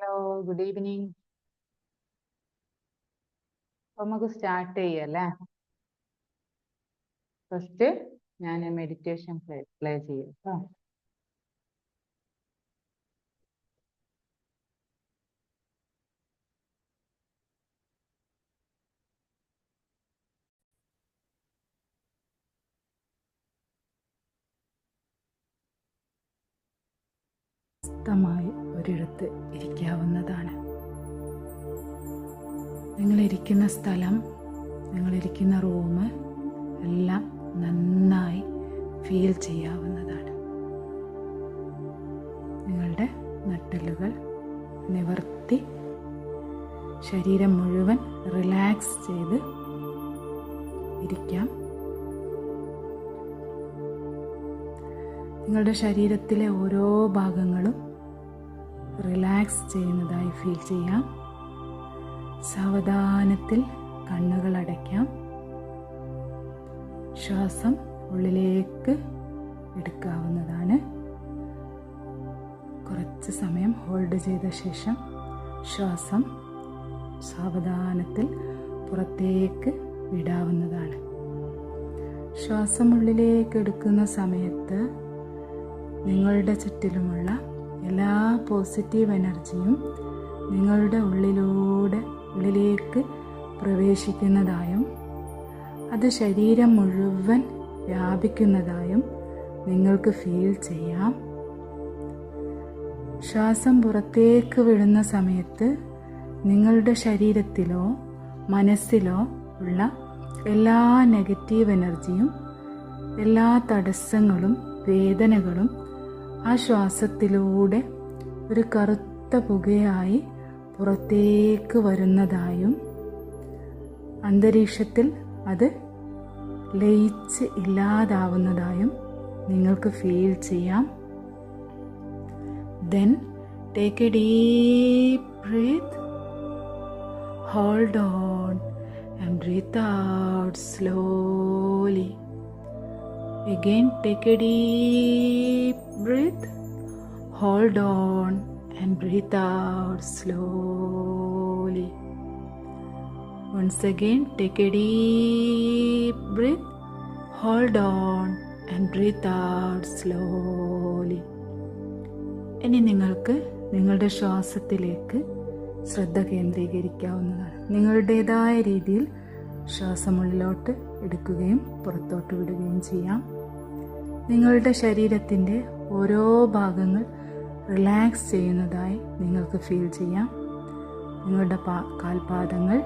Hello, good evening. അപ്പൊ നമുക്ക് start ചെയ്യല്ലേ. ഫസ്റ്റ് ഞാൻ മെഡിറ്റേഷൻ പ്ലേ ചെയ്യും കേട്ടോ. സ്വസ്ഥമായി ഒരിടത്ത് ഇരിക്കാവുന്നതാണ്. നിങ്ങളിരിക്കുന്ന സ്ഥലം, നിങ്ങളിരിക്കുന്ന റൂം എല്ലാം നന്നായി ഫീൽ ചെയ്യാവുന്നതാണ്. നിങ്ങളുടെ നട്ടെല്ലുകൾ നിവർത്തി ശരീരം മുഴുവൻ റിലാക്സ് ചെയ്ത് ഇരിക്കാം. നിങ്ങളുടെ ശരീരത്തിലെ ഓരോ ഭാഗങ്ങളും റിലാക്സ് ചെയ്യുന്നതായി ഫീൽ ചെയ്യാം. സാവധാനത്തിൽ കണ്ണുകൾ അടയ്ക്കാം. ശ്വാസം ഉള്ളിലേക്ക് എടുക്കാവുന്നതാണ്. കുറച്ച് സമയം ഹോൾഡ് ചെയ്ത ശേഷം ശ്വാസം സാവധാനത്തിൽ പുറത്തേക്ക് വിടാവുന്നതാണ്. ശ്വാസം ഉള്ളിലേക്ക് എടുക്കുന്ന സമയത്ത് നിങ്ങളുടെ ചുറ്റിലുമുള്ള എല്ലാ പോസിറ്റീവ് എനർജിയും നിങ്ങളുടെ ഉള്ളിലേക്ക് പ്രവേശിക്കുന്നതായും അത് ശരീരം മുഴുവൻ വ്യാപിക്കുന്നതായും നിങ്ങൾക്ക് ഫീൽ ചെയ്യാം. ശ്വാസം പുറത്തേക്ക് വിടുന്ന സമയത്ത് നിങ്ങളുടെ ശരീരത്തിലോ മനസ്സിലോ ഉള്ള എല്ലാ നെഗറ്റീവ് എനർജിയും, എല്ലാ തടസ്സങ്ങളും, വേദനകളും ആ ശ്വാസത്തിലൂടെ ഒരു കറുത്ത പുകയായി പുറത്തേക്ക് വരുന്നതായും അന്തരീക്ഷത്തിൽ അത് ലയിച്ച് ഇല്ലാതാവുന്നതായും നിങ്ങൾക്ക് ഫീൽ ചെയ്യാം. Then take a deep breath, hold on and breathe out slowly. Again take a deep breath, hold on and breathe out slowly. Once again take a deep breath, hold on and breathe out slowly. ഇനി നിങ്ങൾക്ക് നിങ്ങളുടെ ശ്വാസത്തിലേക്ക് ശ്രദ്ധ കേന്ദ്രീകരിക്കാവുന്നതാണ്. നിങ്ങളുടേതായ രീതിയിൽ ശ്വാസം ഉള്ളിലോട്ട് എടുക്കുകയും പുറത്തോട്ട് വിടുകയും ചെയ്യാം. നിങ്ങളുടെ ശരീരത്തിൻ്റെ ഓരോ ഭാഗങ്ങൾ റിലാക്സ് ചെയ്യുന്നതായി നിങ്ങൾക്ക് ഫീൽ ചെയ്യാം. നിങ്ങളുടെ കാൽപാദങ്ങൾ,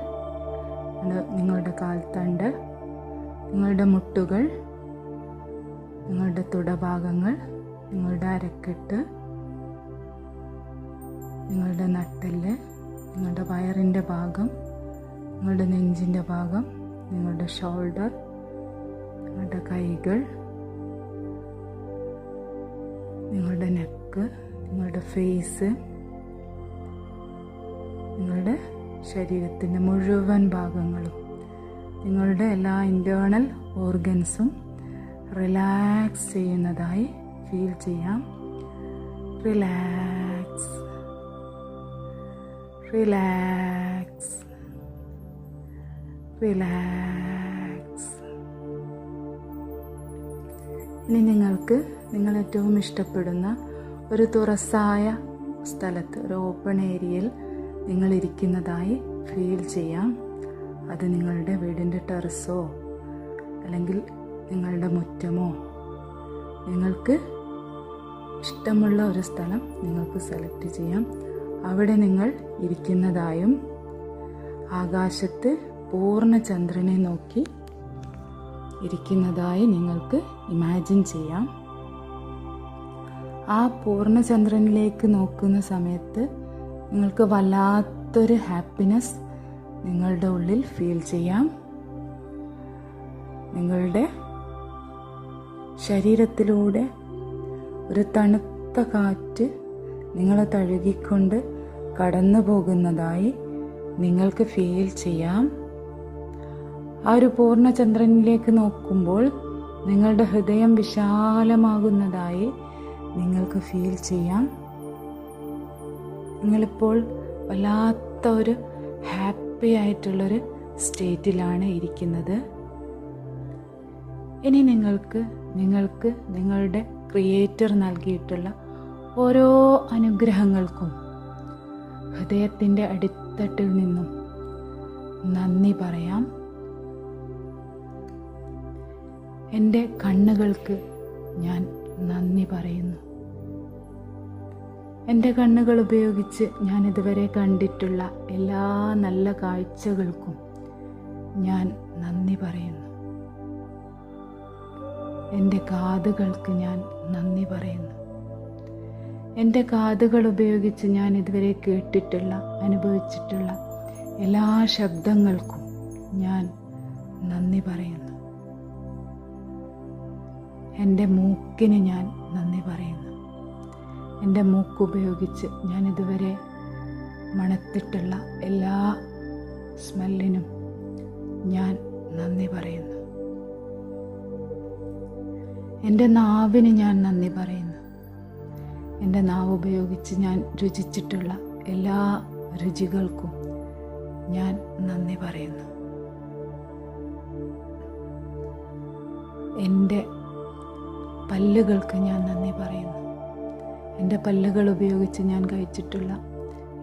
നിങ്ങളുടെ കാൽത്തണ്ട്, നിങ്ങളുടെ മുട്ടുകൾ, നിങ്ങളുടെ തുടഭാഗങ്ങൾ, നിങ്ങളുടെ അരക്കെട്ട്, നിങ്ങളുടെ നട്ടെല്ല്, നിങ്ങളുടെ വയറിൻ്റെ ഭാഗം, നിങ്ങളുടെ നെഞ്ചിൻ്റെ ഭാഗം, നിങ്ങളുടെ ഷോൾഡർ, നിങ്ങളുടെ കൈകൾ, നിങ്ങളുടെ നെക്ക്, നിങ്ങളുടെ ഫേസ്, നിങ്ങളുടെ ശരീരത്തിൻ്റെ മുഴുവൻ ഭാഗങ്ങളും, നിങ്ങളുടെ എല്ലാ ഇൻറ്റേർണൽ ഓർഗൻസും റിലാക്സ് ചെയ്യുന്നതായി ഫീൽ ചെയ്യാം. Relax, relax, relax. ഇനി നിങ്ങൾക്ക് നിങ്ങൾ ഏറ്റവും ഇഷ്ടപ്പെടുന്ന ഒരു തുറസായ സ്ഥലത്ത്, ഒരു ഓപ്പൺ ഏരിയയിൽ നിങ്ങൾ ഇരിക്കുന്നതായി ഫീൽ ചെയ്യാം. അത് നിങ്ങളുടെ വീടിൻ്റെ ടെറസോ അല്ലെങ്കിൽ നിങ്ങളുടെ മുറ്റമോ, നിങ്ങൾക്ക് ഇഷ്ടമുള്ള ഒരു സ്ഥലം നിങ്ങൾക്ക് സെലക്ട് ചെയ്യാം. അവിടെ നിങ്ങൾ ഇരിക്കുന്നതായും ആകാശത്ത് പൂർണ്ണ ചന്ദ്രനെ നോക്കി ഇരിക്കുന്നതായി നിങ്ങൾക്ക് ഇമാജിൻ ചെയ്യാം. ആ പൂർണ്ണചന്ദ്രനിലേക്ക് നോക്കുന്ന സമയത്ത് നിങ്ങൾക്ക് വല്ലാത്തൊരു ഹാപ്പിനെസ് നിങ്ങളുടെ ഉള്ളിൽ ഫീൽ ചെയ്യാം. നിങ്ങളുടെ ശരീരത്തിലൂടെ ഒരു തണുത്ത കാറ്റ് നിങ്ങളെ തഴുകിക്കൊണ്ട് കടന്നു പോകുന്നതായി നിങ്ങൾക്ക് ഫീൽ ചെയ്യാം. ആ ഒരു പൂർണ്ണചന്ദ്രനിലേക്ക് നോക്കുമ്പോൾ നിങ്ങളുടെ ഹൃദയം വിശാലമാകുന്നതായി നിങ്ങൾക്ക് ഫീൽ ചെയ്യാം. നിങ്ങളിപ്പോൾ വല്ലാത്ത ഒരു ഹാപ്പി ആയിട്ടുള്ളൊരു സ്റ്റേറ്റിലാണ് ഇരിക്കുന്നത്. ഇനി നിങ്ങൾക്ക് നിങ്ങളുടെ ക്രിയേറ്റർ നൽകിയിട്ടുള്ള ഓരോ അനുഗ്രഹങ്ങൾക്കും ഹൃദയത്തിൻ്റെ അടിത്തട്ടിൽ നിന്നും നന്ദി പറയാം. എൻ്റെ കണ്ണുകൾക്ക് ഞാൻ നന്ദി പറയുന്നു. എൻ്റെ കണ്ണുകൾ ഉപയോഗിച്ച് ഞാൻ ഇതുവരെ കണ്ടിട്ടുള്ള എല്ലാ നല്ല കാഴ്ചകൾക്കും ഞാൻ നന്ദി പറയുന്നു. എൻ്റെ കാതുകൾക്ക് ഞാൻ നന്ദി പറയുന്നു. എൻ്റെ കാതുകൾ ഉപയോഗിച്ച് ഞാൻ ഇതുവരെ കേട്ടിട്ടുള്ള അനുഭവിച്ചിട്ടുള്ള എല്ലാ ശബ്ദങ്ങൾക്കും ഞാൻ നന്ദി പറയുന്നു. എൻ്റെ മൂക്കിന് ഞാൻ നന്ദി പറയുന്നു. എൻ്റെ മൂക്കുപയോഗിച്ച് ഞാൻ ഇതുവരെ മണത്തിട്ടുള്ള എല്ലാ സ്മെല്ലിനും ഞാൻ നന്ദി പറയുന്നു. എൻ്റെ നാവിന് ഞാൻ നന്ദി പറയുന്നു. എൻ്റെ നാവ് ഉപയോഗിച്ച് ഞാൻ രുചിച്ചിട്ടുള്ള എല്ലാ രുചികൾക്കും ഞാൻ നന്ദി പറയുന്നു. എൻ്റെ പല്ലുകൾക്ക് ഞാൻ നന്ദി പറയുന്നു. എൻ്റെ പല്ലുകൾ ഉപയോഗിച്ച് ഞാൻ കഴിച്ചിട്ടുള്ള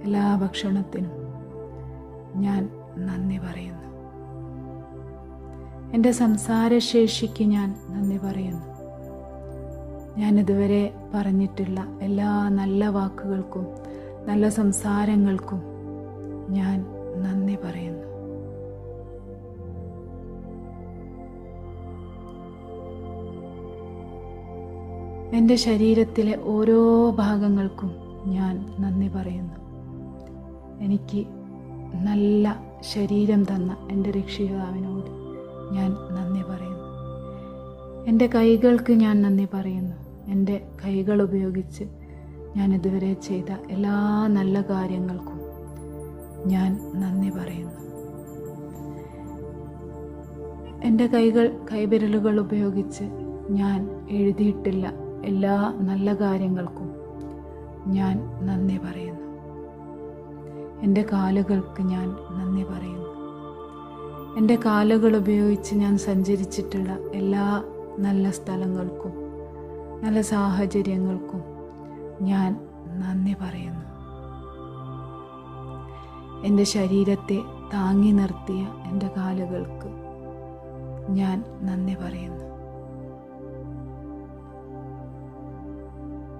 എല്ലാ ഭക്ഷണത്തിനും ഞാൻ നന്ദി പറയുന്നു. എൻ്റെ സംസാരശേഷിക്ക് ഞാൻ നന്ദി പറയുന്നു. ഞാൻ ഇതുവരെ പറഞ്ഞിട്ടുള്ള എല്ലാ നല്ല വാക്കുകൾക്കും നല്ല സംസാരങ്ങൾക്കും ഞാൻ നന്ദി പറയുന്നു. എൻ്റെ ശരീരത്തിലെ ഓരോ ഭാഗങ്ങൾക്കും ഞാൻ നന്ദി പറയുന്നു. എനിക്ക് നല്ല ശരീരം തന്ന എൻ്റെ രക്ഷിതാവിനോട് ഞാൻ നന്ദി പറയുന്നു. എൻ്റെ കൈകൾക്ക് ഞാൻ നന്ദി പറയുന്നു. എൻ്റെ കൈകൾ ഉപയോഗിച്ച് ഞാൻ ഇതുവരെ ചെയ്ത എല്ലാ നല്ല കാര്യങ്ങൾക്കും ഞാൻ നന്ദി പറയുന്നു. എൻ്റെ കൈവിരലുകൾ ഉപയോഗിച്ച് ഞാൻ എഴുതിയിട്ടില്ല എല്ലാ നല്ല കാര്യങ്ങൾക്കും ഞാൻ നന്ദി പറയുന്നു. എൻ്റെ കാലുകൾക്ക് ഞാൻ നന്ദി പറയുന്നു. എൻ്റെ കാലുകൾ ഉപയോഗിച്ച് ഞാൻ സഞ്ചരിച്ചിട്ടുള്ള എല്ലാ നല്ല സ്ഥലങ്ങൾക്കും നല്ല സാഹചര്യങ്ങൾക്കും ഞാൻ നന്ദി പറയുന്നു. എൻ്റെ ശരീരത്തെ താങ്ങി നിർത്തിയ എൻ്റെ കാലുകൾക്ക് ഞാൻ നന്ദി പറയുന്നു.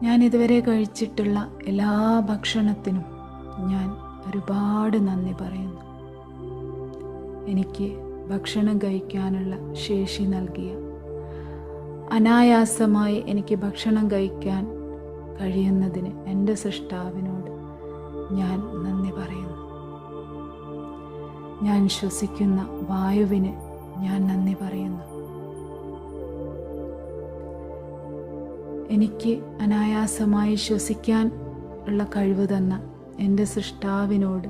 ഞാൻ ഇതുവരെ കഴിച്ചിട്ടുള്ള എല്ലാ ഭക്ഷണത്തിനും ഞാൻ ഒരുപാട് നന്ദി പറയുന്നു. എനിക്ക് ഭക്ഷണം കഴിക്കാനുള്ള ശേഷി നൽകിയ, അനായാസമായി എനിക്ക് ഭക്ഷണം കഴിക്കാൻ കഴിയുന്നതിന് എൻ്റെ സൃഷ്ടാവിനോട് ഞാൻ നന്ദി പറയുന്നു. ഞാൻ ശ്വസിക്കുന്ന വായുവിന് ഞാൻ നന്ദി പറയുന്നു. എനിക്ക് അനായാസമായി ശ്വസിക്കാൻ ഉള്ള കഴിവ് തന്ന എൻ്റെ സൃഷ്ടാവിനോട്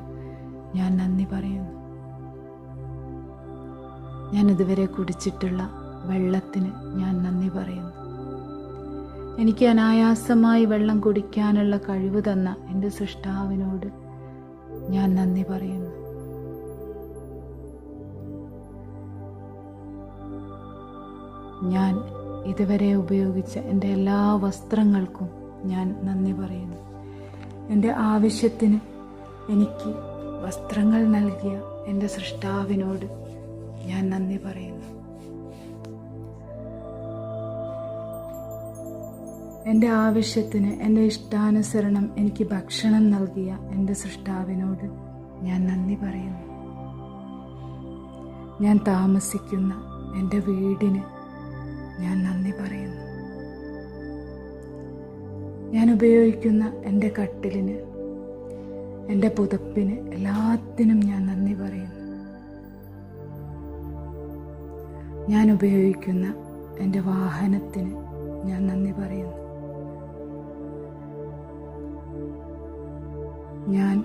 ഞാൻ നന്ദി പറയുന്നു. ഞാൻ ഇതുവരെ കുടിച്ചിട്ടുള്ള വെള്ളത്തിന് ഞാൻ നന്ദി പറയുന്നു. എനിക്ക് അനായാസമായി വെള്ളം കുടിക്കാനുള്ള കഴിവ് തന്ന എൻ്റെ സൃഷ്ടാവിനോട് ഞാൻ നന്ദി പറയുന്നു. ഞാൻ ഇതുവരെ ഉപയോഗിച്ച എൻ്റെ എല്ലാ വസ്ത്രങ്ങൾക്കും ഞാൻ നന്ദി പറയുന്നു. എൻ്റെ ആവശ്യത്തിന് എനിക്ക് വസ്ത്രങ്ങൾ നൽകിയ എൻ്റെ സൃഷ്ടാവിനോട് ഞാൻ നന്ദി പറയുന്നു. എൻ്റെ ആവശ്യത്തിന് എൻ്റെ ഇഷ്ടാനുസരണം എനിക്ക് ഭക്ഷണം നൽകിയ എൻ്റെ സൃഷ്ടാവിനോട് ഞാൻ നന്ദി പറയുന്നു. ഞാൻ താമസിക്കുന്ന എൻ്റെ വീടിന് ഞാൻ നന്ദി പറയുന്നു. ഞാൻ ഉപയോഗിക്കുന്ന എൻ്റെ കട്ടിലിന്, എൻ്റെ പുതപ്പിന്, എല്ലാത്തിനും ഞാൻ നന്ദി പറയുന്നു. ഞാൻ ഉപയോഗിക്കുന്ന എൻ്റെ വാഹനത്തിന് ഞാൻ നന്ദി പറയുന്നു. ഞാൻ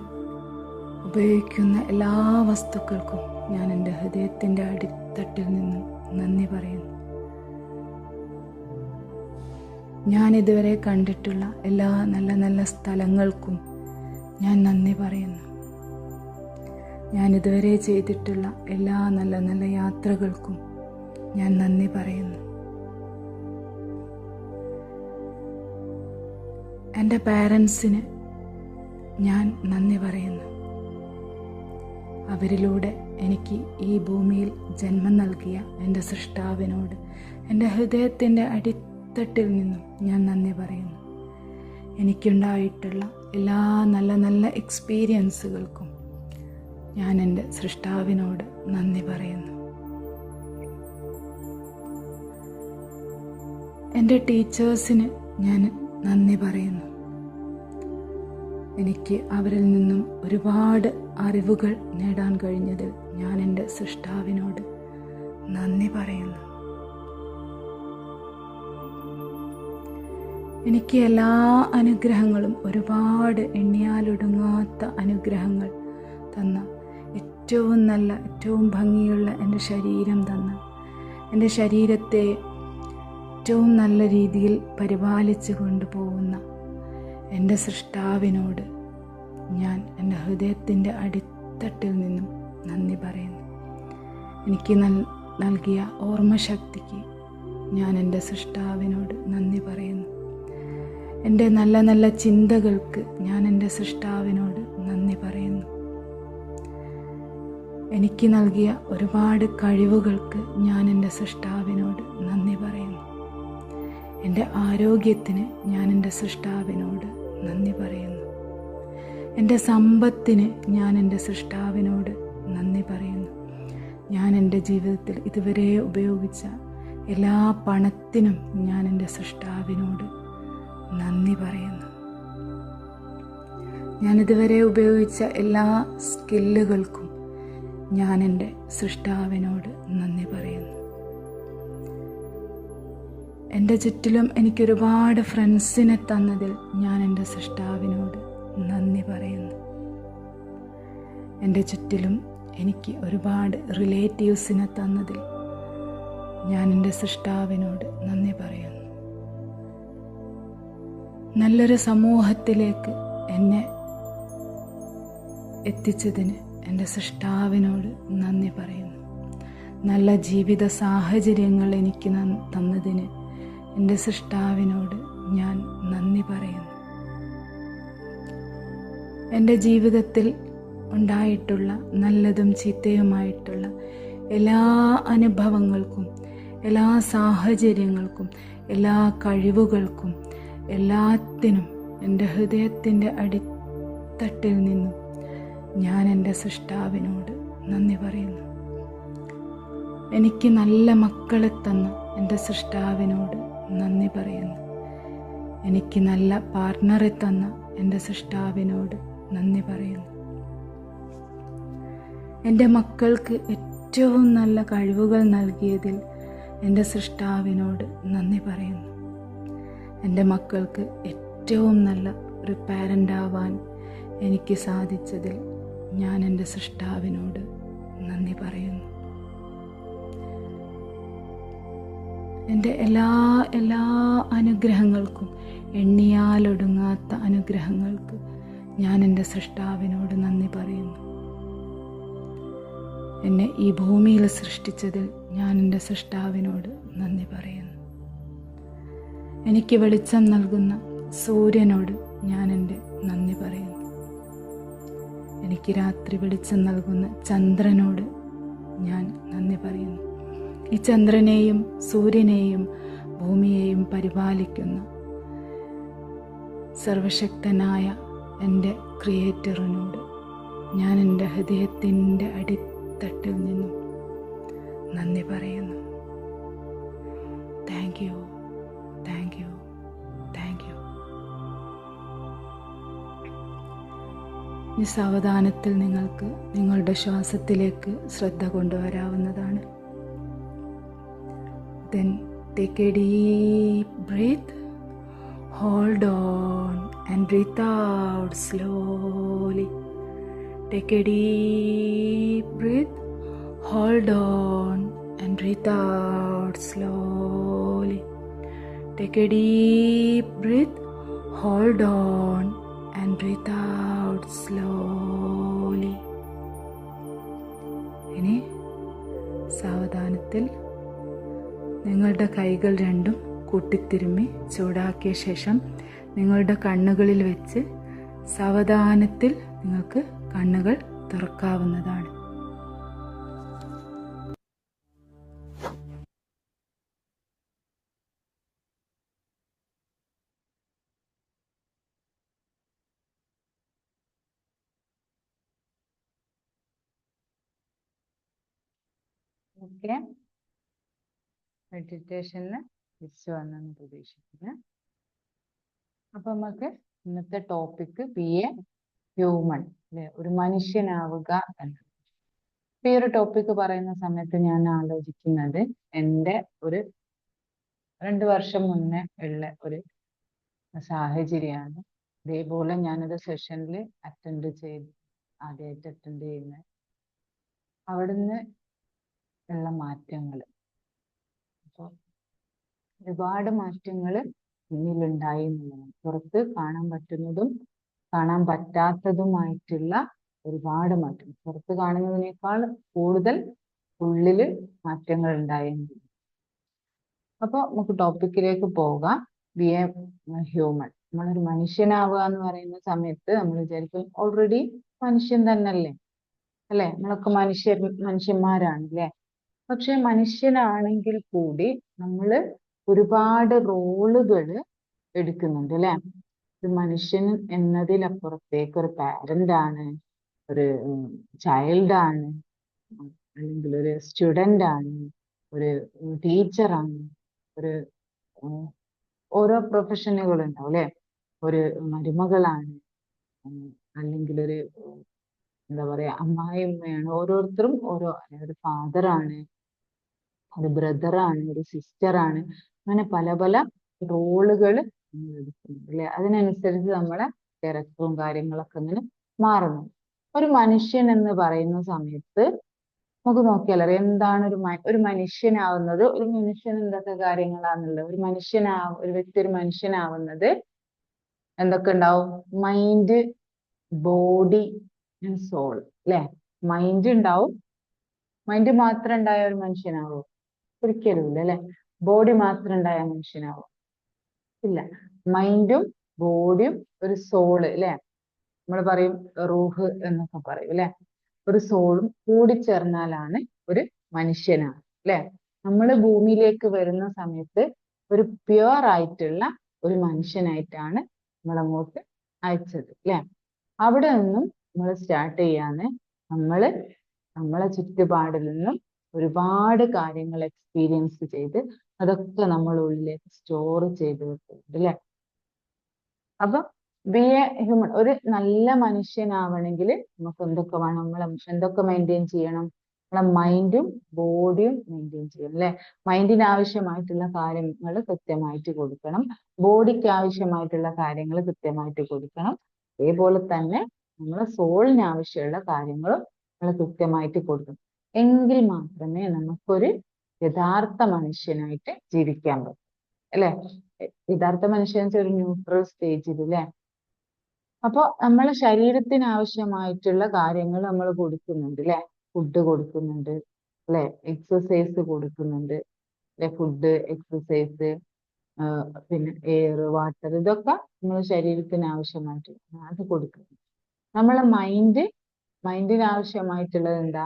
ഉപയോഗിക്കുന്ന എല്ലാ വസ്തുക്കൾക്കും ഞാൻ എൻ്റെ ഹൃദയത്തിൻ്റെ അടിത്തട്ടിൽ നിന്നും നന്ദി പറയുന്നു. ഞാൻ ഇതുവരെ കണ്ടിട്ടുള്ള എല്ലാ നല്ല നല്ല സ്ഥലങ്ങൾക്കും ഞാൻ നന്ദി പറയുന്നു. ഞാൻ ഇതുവരെ ചെയ്തിട്ടുള്ള എല്ലാ നല്ല നല്ല യാത്രകൾക്കും ഞാൻ നന്ദി പറയുന്നു. എൻ്റെ പാരൻസിന് ഞാൻ നന്ദി പറയുന്നു. അവരിലൂടെ എനിക്ക് ഈ ഭൂമിയിൽ ജന്മം നൽകിയ എൻ്റെ സൃഷ്ടാവിനോട് എൻ്റെ ഹൃദയത്തിൻ്റെ അടിത്തട്ടിൽ നിന്നും ഞാൻ നന്ദി പറയുന്നു. എനിക്കുണ്ടായിട്ടുള്ള എല്ലാ നല്ല നല്ല എക്സ്പീരിയൻസുകൾക്കും ഞാൻ എൻ്റെ സൃഷ്ടാവിനോട് നന്ദി പറയുന്നു. എൻ്റെ ടീച്ചേഴ്സിന് ഞാൻ നന്ദി പറയുന്നു. എനിക്ക് അവരിൽ നിന്നും ഒരുപാട് അറിവുകൾ നേടാൻ കഴിഞ്ഞതിൽ ഞാൻ എൻ്റെ സൃഷ്ടാവിനോട് നന്ദി പറയുന്നു. എനിക്ക് എല്ലാ അനുഗ്രഹങ്ങളും, ഒരുപാട് എണ്ണിയാലൊടുങ്ങാത്ത അനുഗ്രഹങ്ങൾ തന്ന, ഏറ്റവും നല്ല, ഏറ്റവും ഭംഗിയുള്ള എൻ്റെ ശരീരം തന്ന, എൻ്റെ ശരീരത്തെ ഏറ്റവും നല്ല രീതിയിൽ പരിപാലിച്ചു കൊണ്ടുപോകുന്ന എൻ്റെ സൃഷ്ടാവിനോട് ഞാൻ എൻ്റെ ഹൃദയത്തിൻ്റെ അടിത്തട്ടിൽ നിന്നും നന്ദി പറയുന്നു. എനിക്ക് നൽകിയ ഓർമ്മശക്തിക്ക് ഞാൻ എൻ്റെ സൃഷ്ടാവിനോട് നന്ദി പറയുന്നു. എൻ്റെ നല്ല നല്ല ചിന്തകൾക്ക് ഞാൻ എൻ്റെ സൃഷ്ടാവിനോട് നന്ദി പറയുന്നു. എനിക്ക് നൽകിയ ഒരുപാട് കഴിവുകൾക്ക് ഞാൻ എൻ്റെ സൃഷ്ടാവിനോട് നന്ദി പറയുന്നു. എൻ്റെ ആരോഗ്യത്തിന് ഞാൻ എൻ്റെ സൃഷ്ടാവിനോട് നന്ദി പറയുന്നു. എൻ്റെ സമ്പത്തിന് ഞാൻ എൻ്റെ സൃഷ്ടാവിനോട് നന്ദി പറയുന്നു. ഞാൻ എൻ്റെ ജീവിതത്തിൽ ഇതുവരെ ഉപയോഗിച്ച എല്ലാ പണത്തിനും ഞാൻ എൻ്റെ സൃഷ്ടാവിനോട് നന്ദി പറയുന്നു. ഞാനിതുവരെ ഉപയോഗിച്ച എല്ലാ സ്കില്ലുകൾക്കും ഞാൻ എൻ്റെ സൃഷ്ടാവിനോട് നന്ദി പറയുന്നു. എൻ്റെ ചുറ്റിലും എനിക്കൊരുപാട് ഫ്രണ്ട്സിനെ തന്നതിൽ ഞാൻ എൻ്റെ സൃഷ്ടാവിനോട് നന്ദി പറയുന്നു. എൻ്റെ ചുറ്റിലും എനിക്ക് ഒരുപാട് റിലേറ്റീവ്സിനെ തന്നതിൽ ഞാൻ എൻ്റെ സൃഷ്ടാവിനോട് നന്ദി പറയുന്നു. നല്ലൊരു സമൂഹത്തിലേക്ക് എന്നെ എത്തിച്ചതിന് എൻ്റെ സൃഷ്ടാവിനോട് നന്ദി പറയുന്നു. നല്ല ജീവിത സാഹചര്യങ്ങൾ എനിക്ക് തന്നതിന് എൻ്റെ സൃഷ്ടാവിനോട് ഞാൻ നന്ദി പറയുന്നു. എൻ്റെ ജീവിതത്തിൽ ഉണ്ടായിട്ടുള്ള നല്ലതും ചീത്തയുമായിട്ടുള്ള എല്ലാ അനുഭവങ്ങൾക്കും, എല്ലാ സാഹചര്യങ്ങൾക്കും, എല്ലാ കഴിവുകൾക്കും, എല്ലാത്തിനും എൻ്റെ ഹൃദയത്തിൻ്റെ അടിത്തട്ടിൽ നിന്നും ഞാൻ എൻ്റെ സൃഷ്ടാവിനോട് നന്ദി പറയുന്നു. എനിക്ക് നല്ല മക്കളെ തന്ന എൻ്റെ സൃഷ്ടാവിനോട് നന്ദി പറയുന്നു. എനിക്ക് നല്ല പാർട്ട്ണറെ തന്ന എൻ്റെ സൃഷ്ടാവിനോട് നന്ദി പറയുന്നു. എൻ്റെ മക്കൾക്ക് ഏറ്റവും നല്ല കഴിവുകൾ നൽകിയതിൽ എൻ്റെ സൃഷ്ടാവിനോട് നന്ദി പറയുന്നു. എൻ്റെ മക്കൾക്ക് ഏറ്റവും നല്ല ഒരു പാരൻ്റ് ആവാൻ എനിക്ക് സാധിച്ചതിൽ ഞാൻ എൻ്റെ സൃഷ്ടാവിനോട് നന്ദി പറയുന്നു. എൻ്റെ എല്ലാ അനുഗ്രഹങ്ങൾക്കും, എണ്ണിയാലൊടുങ്ങാത്ത അനുഗ്രഹങ്ങൾക്ക് ഞാൻ എൻ്റെ സൃഷ്ടാവിനോട് നന്ദി പറയുന്നു. എന്നെ ഈ ഭൂമിയിൽ സൃഷ്ടിച്ചതിൽ ഞാൻ എൻ്റെ സൃഷ്ടാവിനോട് നന്ദി പറയുന്നു. എനിക്ക് വെളിച്ചം നൽകുന്ന സൂര്യനോട് ഞാൻ എൻ്റെ നന്ദി പറയുന്നു. എനിക്ക് രാത്രി വെളിച്ചം നൽകുന്ന ചന്ദ്രനോട് ഞാൻ നന്ദി പറയുന്നു. ഈ ചന്ദ്രനെയും സൂര്യനെയും ഭൂമിയെയും പരിപാലിക്കുന്ന സർവശക്തനായ എൻ്റെ ക്രിയേറ്ററിനോട് ഞാൻ എൻ്റെ ഹൃദയത്തിൻ്റെ അടിത്തട്ടിൽ നിന്നും നന്ദി പറയുന്നു. Thank you, thank you, thank you. ഈ സാവധാനത്തിൽ നിങ്ങൾക്ക് നിങ്ങളുടെ ശ്വാസത്തിലേക്ക് ശ്രദ്ധ കൊണ്ടുവരാവുന്നതാണ്. Then take a deep breath, hold on and breathe out slowly. Take a deep breath, hold on and breathe out slowly. Take a deep breath, hold on and breathe out slowly. ഇനി സാവധാനത്തിൽ നിങ്ങളുടെ കൈകൾ രണ്ടും കൂട്ടിത്തിരുമ്മി ചൂടാക്കിയ ശേഷം നിങ്ങളുടെ കണ്ണുകളിൽ വെച്ച് സാവധാനത്തിൽ നിങ്ങൾക്ക് കണ്ണുകൾ തുറക്കാവുന്നതാണ്. ഓക്കെ, മെഡിറ്റേഷനിൽ തിരിച്ചു വന്നെന്ന് പ്രതീക്ഷിക്കുന്നു. അപ്പൊ നമുക്ക് ഇന്നത്തെ ടോപ്പിക് ബി എ ഹ്യൂമൻ, അല്ലെ, ഒരു മനുഷ്യനാവുക എന്നത്. ഈ ഒരു ടോപ്പിക് പറയുന്ന സമയത്ത് ഞാൻ ആലോചിക്കുന്നത് എൻ്റെ ഒരു 2 വർഷം മുന്നേ ഉള്ള ഒരു സാഹചര്യമാണ്. ഇതേപോലെ ഞാനൊരു സെഷനിൽ ആദ്യമായിട്ട് അറ്റൻഡ് ചെയ്യുന്നത്. അവിടുന്ന് ഉള്ള മാറ്റങ്ങൾ, അപ്പോൾ ഒരുപാട് മാറ്റങ്ങൾ മുന്നിലുണ്ടായി എന്നുള്ളതാണ്. പുറത്ത് കാണാൻ പറ്റുന്നതും കാണാൻ പറ്റാത്തതുമായിട്ടുള്ള ഒരുപാട് മാറ്റം, പുറത്ത് കാണുന്നതിനേക്കാൾ കൂടുതൽ ഉള്ളില് മാറ്റങ്ങൾ ഉണ്ടായിരുന്നു. അപ്പൊ നമുക്ക് ടോപ്പിക്കിലേക്ക് പോകാം. ബി എ ഹ്യൂമൻ, നമ്മളൊരു മനുഷ്യനാവുക എന്ന് പറയുന്ന സമയത്ത് നമ്മൾ വിചാരിക്കും ഓൾറെഡി മനുഷ്യൻ തന്നെയല്ലേ, അല്ലെ, നമ്മളൊക്കെ മനുഷ്യന്മാരാണ് അല്ലേ. പക്ഷെ മനുഷ്യനാണെങ്കിൽ കൂടി നമ്മൾ ഒരുപാട് റോളുകൾ എടുക്കുന്നുണ്ട് അല്ലെ. ഒരു മനുഷ്യൻ എന്നതിലപ്പുറത്തേക്ക് ഒരു പാരന്റ് ആണ്, ഒരു ചൈൽഡാണ്, അല്ലെങ്കിൽ ഒരു സ്റ്റുഡൻ്റ് ആണ്, ഒരു ടീച്ചറാണ്, ഒരു ഓരോ പ്രൊഫഷനുകൾ ഉണ്ടാവും അല്ലെ. ഒരു മരുമകളാണ്, അല്ലെങ്കിൽ ഒരു എന്താ പറയാ അമ്മായിയമ്മയാണ്. ഓരോരുത്തരും ഓരോ, ഒരു ഫാദറാണ്, ഒരു ബ്രദറാണ്, ഒരു സിസ്റ്ററാണ്. അങ്ങനെ പല പല റോളുകൾ എടുക്കുന്നുണ്ട് അല്ലെ. അതിനനുസരിച്ച് നമ്മളെ ക്യാരക്ടറും കാര്യങ്ങളൊക്കെ അങ്ങനെ മാറുന്നു. ഒരു മനുഷ്യൻ എന്ന് പറയുന്ന സമയത്ത് നമുക്ക് നോക്കിയാൽ എന്താണ് ഒരു മനുഷ്യനാവുന്നത്. ഒരു മനുഷ്യൻ എന്തൊക്കെ കാര്യങ്ങളാണുള്ളത്. ഒരു വ്യക്തി ഒരു മനുഷ്യനാവുന്നത് എന്തൊക്കെ ഉണ്ടാവും? മൈൻഡ്, ബോഡി ആൻഡ് സോൾ അല്ലെ. മൈൻഡ് ഉണ്ടാവും. മൈൻഡ് മാത്രം ഉണ്ടായ ഒരു മനുഷ്യനാവോ? ഒരിക്കലും ഇല്ല അല്ലെ. ബോഡി മാത്രം ഉണ്ടായ മനുഷ്യനാവോ? ഇല്ല. മൈൻഡും ബോഡിയും ഒരു സോള് അല്ലെ, നമ്മൾ പറയും റൂഹ് എന്നൊക്കെ പറയും അല്ലെ. ഒരു സോളും കൂടിച്ചേർന്നാലാണ് ഒരു മനുഷ്യനാണ് അല്ലെ. നമ്മൾ ഭൂമിയിലേക്ക് വരുന്ന സമയത്ത് ഒരു പ്യുവർ ആയിട്ടുള്ള ഒരു മനുഷ്യനായിട്ടാണ് നമ്മൾ അങ്ങോട്ട് അയച്ചത് അല്ലെ. അവിടെ നിന്നും നമ്മൾ സ്റ്റാർട്ട് ചെയ്യാന്ന് നമ്മളെ ചുറ്റുപാടിൽ നിന്നും ഒരുപാട് കാര്യങ്ങൾ എക്സ്പീരിയൻസ് ചെയ്ത് അതൊക്കെ നമ്മൾ ഉള്ളിലേക്ക് സ്റ്റോർ ചെയ്ത് വെക്കുന്നുണ്ട് അല്ലെ. അപ്പൊ ബി എ ഹ്യൂമൻ, ഒരു നല്ല മനുഷ്യനാവണമെങ്കിൽ നമുക്ക് എന്തൊക്കെ വേണം? നമ്മളെ എന്തൊക്കെ മെയിൻറ്റെയിൻ ചെയ്യണം? നമ്മളെ മൈൻഡും ബോഡിയും മെയിൻറ്റെയിൻ ചെയ്യണം അല്ലെ. മൈൻഡിന് ആവശ്യമായിട്ടുള്ള കാര്യങ്ങൾ കൃത്യമായിട്ട് കൊടുക്കണം, ബോഡിക്ക് ആവശ്യമായിട്ടുള്ള കാര്യങ്ങൾ കൃത്യമായിട്ട് കൊടുക്കണം. അതേപോലെ തന്നെ നമ്മളെ സോളിന് ആവശ്യമുള്ള കാര്യങ്ങളും നമ്മൾ കൃത്യമായിട്ട് കൊടുക്കണം. എങ്കിൽ മാത്രമേ നമുക്കൊരു യഥാർത്ഥ മനുഷ്യനായിട്ട് ജീവിക്കാൻ പറ്റൂ അല്ലെ. യഥാർത്ഥ മനുഷ്യൻ ഒരു ന്യൂട്രൽ സ്റ്റേജിൽ അല്ലെ. അപ്പൊ നമ്മളെ ശരീരത്തിന് ആവശ്യമായിട്ടുള്ള കാര്യങ്ങൾ നമ്മൾ കൊടുക്കുന്നുണ്ട് അല്ലെ. ഫുഡ് കൊടുക്കുന്നുണ്ട് അല്ലെ, എക്സസൈസ് കൊടുക്കുന്നുണ്ട് അല്ലെ. ഫുഡ്, എക്സസൈസ്, പിന്നെ എയർ, വാട്ടർ, ഇതൊക്കെ നമ്മളെ ശരീരത്തിന് ആവശ്യമായിട്ട് അത് കൊടുക്കുന്നു. നമ്മളെ മൈൻഡിന് ആവശ്യമായിട്ടുള്ളത് എന്താ?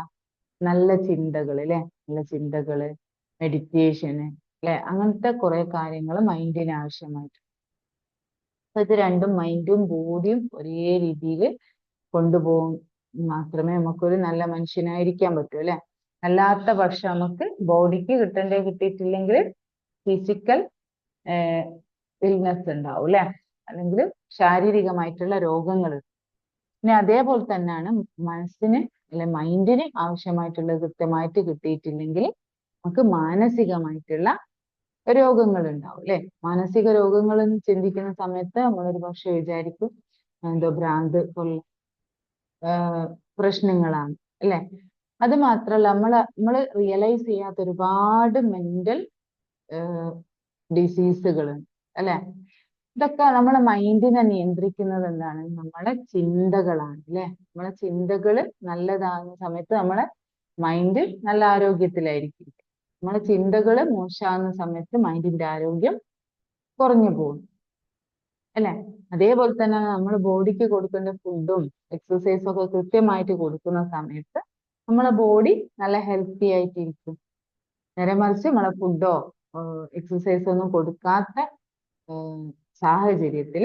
നല്ല ചിന്തകൾ അല്ലെ. നല്ല ചിന്തകള്, മെഡിറ്റേഷന് അല്ലെ, അങ്ങനത്തെ കുറെ കാര്യങ്ങൾ മൈൻഡിന് ആവശ്യമായിട്ട്. അപ്പൊ ഇത് രണ്ടും, മൈൻഡും ബോഡിയും ഒരേ രീതിയിൽ കൊണ്ടുപോകും മാത്രമേ നമുക്കൊരു നല്ല മനുഷ്യനായിരിക്കാൻ പറ്റൂ അല്ലെ. അല്ലാത്ത പക്ഷം നമുക്ക് ബോഡിക്ക് കിട്ടിയിട്ടില്ലെങ്കിൽ ഫിസിക്കൽ ഇൽനെസ് ഉണ്ടാവും അല്ലെ, അല്ലെങ്കിൽ ശാരീരികമായിട്ടുള്ള രോഗങ്ങൾ. ഇനി അതേപോലെ തന്നെയാണ് മനസ്സിന് അല്ലെ, മൈൻഡിന് ആവശ്യമായിട്ടുള്ളത് കൃത്യമായിട്ട് കിട്ടിയിട്ടില്ലെങ്കിൽ നമുക്ക് മാനസികമായിട്ടുള്ള രോഗങ്ങൾ ഉണ്ടാവും അല്ലെ. മാനസിക രോഗങ്ങൾ എന്ന് ചിന്തിക്കുന്ന സമയത്ത് നമ്മളൊരു പക്ഷെ വിചാരിക്കും എന്തോ ഭ്രാന്ത് പോലുള്ള പ്രശ്നങ്ങളാണ് അല്ലെ. അത് മാത്രല്ല നമ്മള് റിയലൈസ് ചെയ്യാത്ത ഒരുപാട് മെന്റൽ ഡിസീസുകളുണ്ട് അല്ലെ. ഇതൊക്കെ നമ്മളെ മൈൻഡിനെ നിയന്ത്രിക്കുന്നത് എന്താണ്? നമ്മളെ ചിന്തകളാണ് അല്ലെ. നമ്മളെ ചിന്തകള് നല്ലതാകുന്ന സമയത്ത് നമ്മളെ മൈൻഡ് നല്ല ആരോഗ്യത്തിലായിരിക്കും. നമ്മളെ ചിന്തകള് മോശമാകുന്ന സമയത്ത് മൈൻഡിന്റെ ആരോഗ്യം കുറഞ്ഞു പോകും അല്ലെ. അതേപോലെ തന്നെ നമ്മൾ ബോഡിക്ക് കൊടുക്കേണ്ട ഫുഡും എക്സസൈസും ഒക്കെ കൃത്യമായിട്ട് കൊടുക്കുന്ന സമയത്ത് നമ്മളെ ബോഡി നല്ല ഹെൽത്തി ആയിട്ടിരിക്കും. നേരെ മറിച്ച് നമ്മളെ ഫുഡോ എക്സസൈസോ ഒന്നും കൊടുക്കാത്ത സാഹചര്യത്തിൽ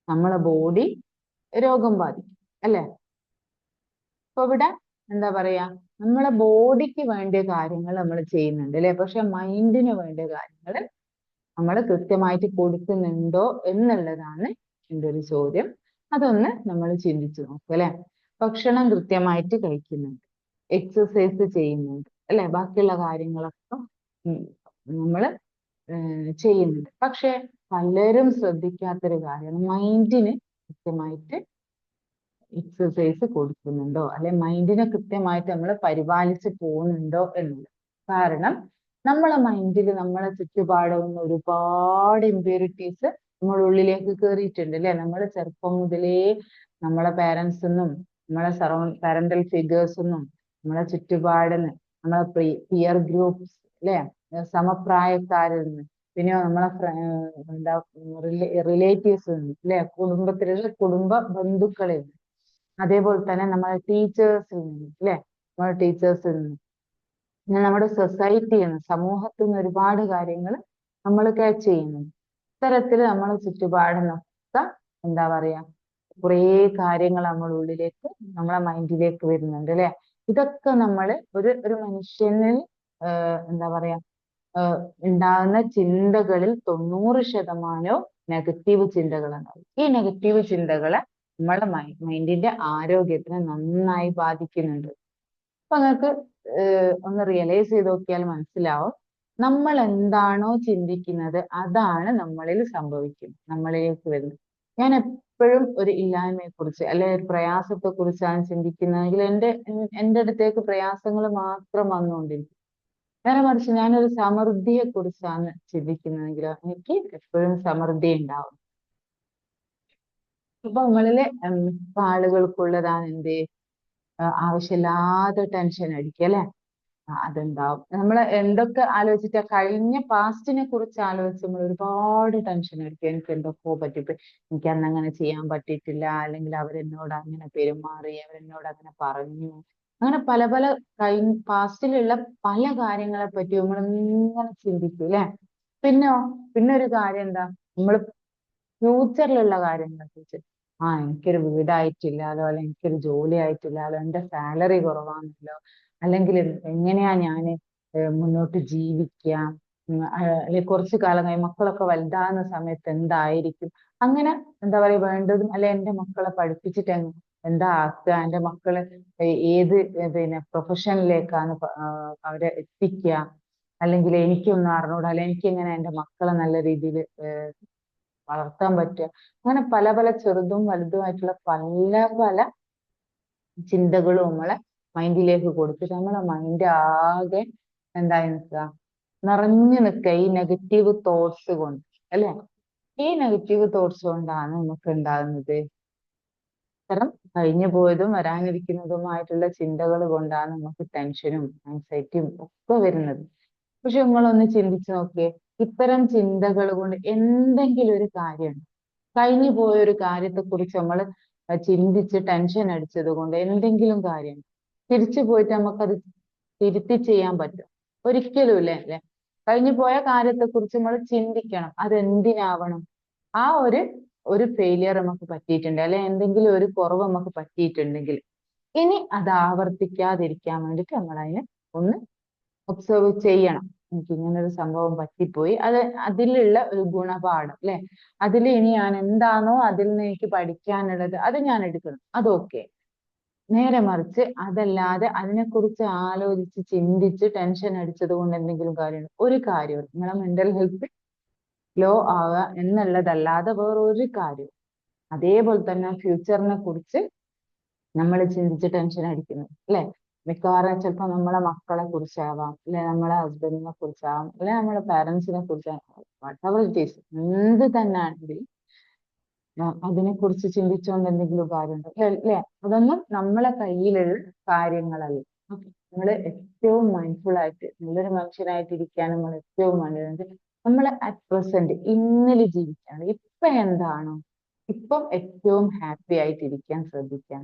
നമ്മളെ ബോഡി രോഗം ബാധിക്കും അല്ലെ. അപ്പൊ ഇവിടെ എന്താ പറയാ, നമ്മളെ ബോഡിക്ക് വേണ്ട കാര്യങ്ങൾ നമ്മൾ ചെയ്യുന്നുണ്ട് അല്ലെ, പക്ഷെ മൈൻഡിന് വേണ്ട കാര്യങ്ങൾ നമ്മൾ കൃത്യമായിട്ട് കൊടുക്കുന്നുണ്ടോ എന്നുള്ളതാണ് എൻ്റെ ഒരു ചോദ്യം. അതൊന്ന് നമ്മൾ ചിന്തിച്ചു നോക്കുക അല്ലെ. ഭക്ഷണം കൃത്യമായിട്ട് കഴിക്കുന്നുണ്ട്, എക്സസൈസ് ചെയ്യുന്നുണ്ട് അല്ലെ, ബാക്കിയുള്ള കാര്യങ്ങളൊക്കെ നമ്മൾ ചെയ്യുന്നുണ്ട്. പക്ഷെ പലരും ശ്രദ്ധിക്കാത്തൊരു കാര്യമാണ്, മൈൻഡിന് കൃത്യമായിട്ട് എക്സസൈസ് കൊടുക്കുന്നുണ്ടോ അല്ലെ മൈൻഡിനെ കൃത്യമായിട്ട് നമ്മൾ പരിപാലിച്ച് പോകുന്നുണ്ടോ എന്നുള്ളത്. കാരണം നമ്മളെ മൈൻഡിൽ നമ്മളെ ചുറ്റുപാടുന്ന ഒരുപാട് ഇമ്പ്യൂരിറ്റീസ് നമ്മുടെ ഉള്ളിലേക്ക് കയറിയിട്ടുണ്ട് അല്ലെ. നമ്മൾ ചെറുപ്പം മുതലേ നമ്മളെ പാരൻസിനും നമ്മളെ പാരന്റൽ ഫിഗേഴ്സിനും നമ്മളെ ചുറ്റുപാടിന് നമ്മളെ പിയർ ഗ്രൂപ്പ്സ് അല്ലെ, സമപ്രായക്കാരിൽ നിന്ന്, പിന്നെ നമ്മളെ എന്താ റിലേറ്റീവ്സ് അല്ലെ, കുടുംബത്തിലുള്ള കുടുംബ ബന്ധുക്കളിൽ നിന്ന്, അതേപോലെ തന്നെ നമ്മളെ ടീച്ചേഴ്സിൽ നിന്ന് അല്ലെ, നമ്മുടെ ടീച്ചേഴ്സിൽ നിന്ന്, പിന്നെ നമ്മുടെ സൊസൈറ്റിയിൽ നിന്ന്, സമൂഹത്തിൽ നിന്ന് ഒരുപാട് കാര്യങ്ങൾ നമ്മൾ ക്യാച്ച് ചെയ്യുന്നുണ്ട്. ഇത്തരത്തിൽ നമ്മളെ ചുറ്റുപാടിനൊക്കെ എന്താ പറയാ കുറേ കാര്യങ്ങൾ നമ്മുടെ ഉള്ളിലേക്ക് നമ്മളെ മൈൻഡിലേക്ക് വരുന്നുണ്ട് അല്ലെ. ഇതൊക്കെ നമ്മൾ ഒരു മനുഷ്യനിൽ എന്താ പറയാ ഉണ്ടാകുന്ന ചിന്തകളിൽ 90% നെഗറ്റീവ് ചിന്തകളുണ്ടാവും. ഈ നെഗറ്റീവ് ചിന്തകളെ നമ്മളെ മൈൻഡിന്റെ ആരോഗ്യത്തിനെ നന്നായി ബാധിക്കുന്നുണ്ട്. അപ്പൊ നിങ്ങൾക്ക് ഒന്ന് റിയലൈസ് ചെയ്ത് നോക്കിയാൽ മനസ്സിലാവും, നമ്മൾ എന്താണോ ചിന്തിക്കുന്നത് അതാണ് നമ്മളിൽ സംഭവിക്കുന്നത്, നമ്മളിലേക്ക് വരുന്നത്. ഞാൻ എപ്പോഴും ഒരു ഇല്ലായ്മയെ കുറിച്ച് അല്ലെ ഒരു പ്രയാസത്തെ കുറിച്ചാണ് ചിന്തിക്കുന്നതെങ്കിൽ എൻ്റെ അടുത്തേക്ക് പ്രയാസങ്ങൾ മാത്രം വന്നുകൊണ്ടിരിക്കും. നേരെ മറിച്ച് ഞാനൊരു സമൃദ്ധിയെ കുറിച്ചാണ് ചിന്തിക്കുന്നതെങ്കിൽ എനിക്ക് എപ്പോഴും സമൃദ്ധി ഉണ്ടാവും. ഇപ്പൊ നമ്മളിലെ ആളുകൾക്കുള്ളതാണ് എന്ത്, ആവശ്യമില്ലാത്ത ടെൻഷൻ അടിക്കുക അല്ലെ. അതുണ്ടാവും. നമ്മൾ എന്തൊക്കെ ആലോചിച്ചാ, കഴിഞ്ഞ പാസ്റ്റിനെ കുറിച്ച് ആലോചിച്ച് നമ്മൾ ഒരുപാട് ടെൻഷൻ അടിക്കും. എനിക്ക് എന്തൊക്കെയോ പറ്റിപ്പോയി, എനിക്ക് അന്ന് അങ്ങനെ ചെയ്യാൻ പറ്റിയിട്ടില്ല, അല്ലെങ്കിൽ അവരെന്നോട് അങ്ങനെ പെരുമാറി, അവരെന്നോട് അങ്ങനെ പറഞ്ഞു, അങ്ങനെ പല പല പാസ്റ്റിലുള്ള പല കാര്യങ്ങളെ പറ്റി നമ്മൾ ഇങ്ങനെ ചിന്തിക്കും അല്ലെ. പിന്നെ ഒരു കാര്യം എന്താ, നമ്മൾ ഫ്യൂച്ചറിലുള്ള കാര്യങ്ങളെ കുറിച്ച്, എനിക്കൊരു വീടായിട്ടില്ലാലോ, അല്ലെങ്കിൽ എനിക്കൊരു ജോലി ആയിട്ടില്ലാലോ, എന്റെ സാലറി കുറവാണല്ലോ, അല്ലെങ്കിൽ എങ്ങനെയാ ഞാൻ മുന്നോട്ട് ജീവിക്കുക, അല്ലെങ്കിൽ കുറച്ചു കാലം കഴിഞ്ഞ് മക്കളൊക്കെ വലുതാകുന്ന സമയത്ത് എന്തായിരിക്കും, അങ്ങനെ എന്താ പറയുക വേണ്ടതും അല്ലെ, എന്റെ മക്കളെ പഠിപ്പിച്ചിട്ട് എന്താ ആക്കുക, എന്റെ മക്കള് ഏത് പിന്നെ പ്രൊഫഷനിലേക്കാണ് അവരെ എത്തിക്കുക, അല്ലെങ്കിൽ എനിക്കൊന്നും അറിഞ്ഞൂടാ, അല്ലെ എനിക്ക് എങ്ങനെ എന്റെ മക്കളെ നല്ല രീതിയിൽ വളർത്താൻ പറ്റുക, അങ്ങനെ പല പല ചെറുതും വലുതുമായിട്ടുള്ള പല പല ചിന്തകളും നമ്മളെ മൈൻഡിലേക്ക് കൊടുത്തിട്ട് നമ്മളെ മൈൻഡ് ആകെ എന്തായി നിൽക്കുക, നിറഞ്ഞു നിൽക്കുക ഈ നെഗറ്റീവ് തോട്ട്സ് കൊണ്ട് അല്ലെ. ഈ നെഗറ്റീവ് തോട്ട്സ് കൊണ്ടാണ് നമുക്ക് ഉണ്ടാകുന്നത്, ഇത്തരം കഴിഞ്ഞു പോയതും വരാനിരിക്കുന്നതുമായിട്ടുള്ള ചിന്തകൾ കൊണ്ടാണ് നമുക്ക് ടെൻഷനും ആൻസൈറ്റിയും ഒക്കെ വരുന്നത്. പക്ഷെ നിങ്ങളൊന്ന് ചിന്തിച്ചു നോക്കിയേ, ഇത്തരം ചിന്തകൾ കൊണ്ട് എന്തെങ്കിലും ഒരു കാര്യമുണ്ട്, കഴിഞ്ഞു പോയ ഒരു കാര്യത്തെ കുറിച്ച് നമ്മൾ ചിന്തിച്ച് ടെൻഷൻ അടിച്ചത് കൊണ്ട് എന്തെങ്കിലും കാര്യം തിരിച്ചു പോയിട്ട് നമുക്കത് തിരുത്തി ചെയ്യാൻ പറ്റും? ഒരിക്കലും ഇല്ല അല്ലെ. കഴിഞ്ഞു പോയ കാര്യത്തെ കുറിച്ച് നമ്മൾ ചിന്തിക്കണം, അതെന്തിനാവണം, ആ ഒരു ഫെയിലിയർ നമുക്ക് പറ്റിയിട്ടുണ്ട് അല്ലെ, എന്തെങ്കിലും ഒരു കുറവ് നമുക്ക് പറ്റിയിട്ടുണ്ടെങ്കിൽ ഇനി അത് ആവർത്തിക്കാതിരിക്കാൻ വേണ്ടിയിട്ട് നമ്മൾ അതിനെ ഒന്ന് ഒബ്സർവ് ചെയ്യണം. എനിക്ക് ഇങ്ങനെ ഒരു സംഭവം പറ്റിപ്പോയി, അതിലുള്ള ഒരു ഗുണപാഠം അല്ലെ, അതിൽ ഇനി ഞാൻ എന്താണോ അതിൽ നിന്ന് എനിക്ക് പഠിക്കാനുള്ളത് അത് ഞാൻ എടുക്കണം, അതൊക്കെ. നേരെ മറിച്ച് അതല്ലാതെ അതിനെക്കുറിച്ച് ആലോചിച്ച് ചിന്തിച്ച് ടെൻഷൻ അടിച്ചത് കൊണ്ട് എന്തെങ്കിലും കാര്യമുണ്ട്? ഒരു കാര്യവും. നിങ്ങളെ മെന്റൽ ഹെൽത്ത് ലോ ആവുക എന്നുള്ളതല്ലാതെ വേറൊരു കാര്യവും. അതേപോലെ തന്നെ ഫ്യൂച്ചറിനെ കുറിച്ച് നമ്മൾ ചിന്തിച്ച് ടെൻഷൻ അടിക്കുന്നത് അല്ലെ, മിക്കവാറും ചിലപ്പോൾ നമ്മളെ മക്കളെ കുറിച്ചാവാം, അല്ലെ നമ്മളെ ഹസ്ബൻഡിനെ കുറിച്ചാവാം, അല്ലെ നമ്മളെ പാരന്റ്സിനെ കുറിച്ചാവാം, വാട്ട് എവർ ഇറ്റ് ഈസ്, എന്ത് തന്നെ ആണെങ്കിലും അതിനെ കുറിച്ച് ചിന്തിച്ചുകൊണ്ട് എന്തെങ്കിലും കാര്യമുണ്ടോ? അല്ലേ? അതൊന്നും നമ്മളെ കയ്യിലുള്ള കാര്യങ്ങളല്ല. ഓക്കെ, നമ്മൾ ഏറ്റവും മൈൻഡ്ഫുൾ ആയിട്ട് നല്ലൊരു മനുഷ്യനായിട്ട് ഇരിക്കാൻ നമ്മൾ ഏറ്റവും വേണ്ടത് നമ്മൾ അറ്റ് പ്രസന്റ് ഇന്നിൽ ജീവിക്കാണ്. ഇപ്പൊ എന്താണോ ഇപ്പം ഏറ്റവും ഹാപ്പി ആയിട്ടിരിക്കാൻ ശ്രദ്ധിക്കാൻ.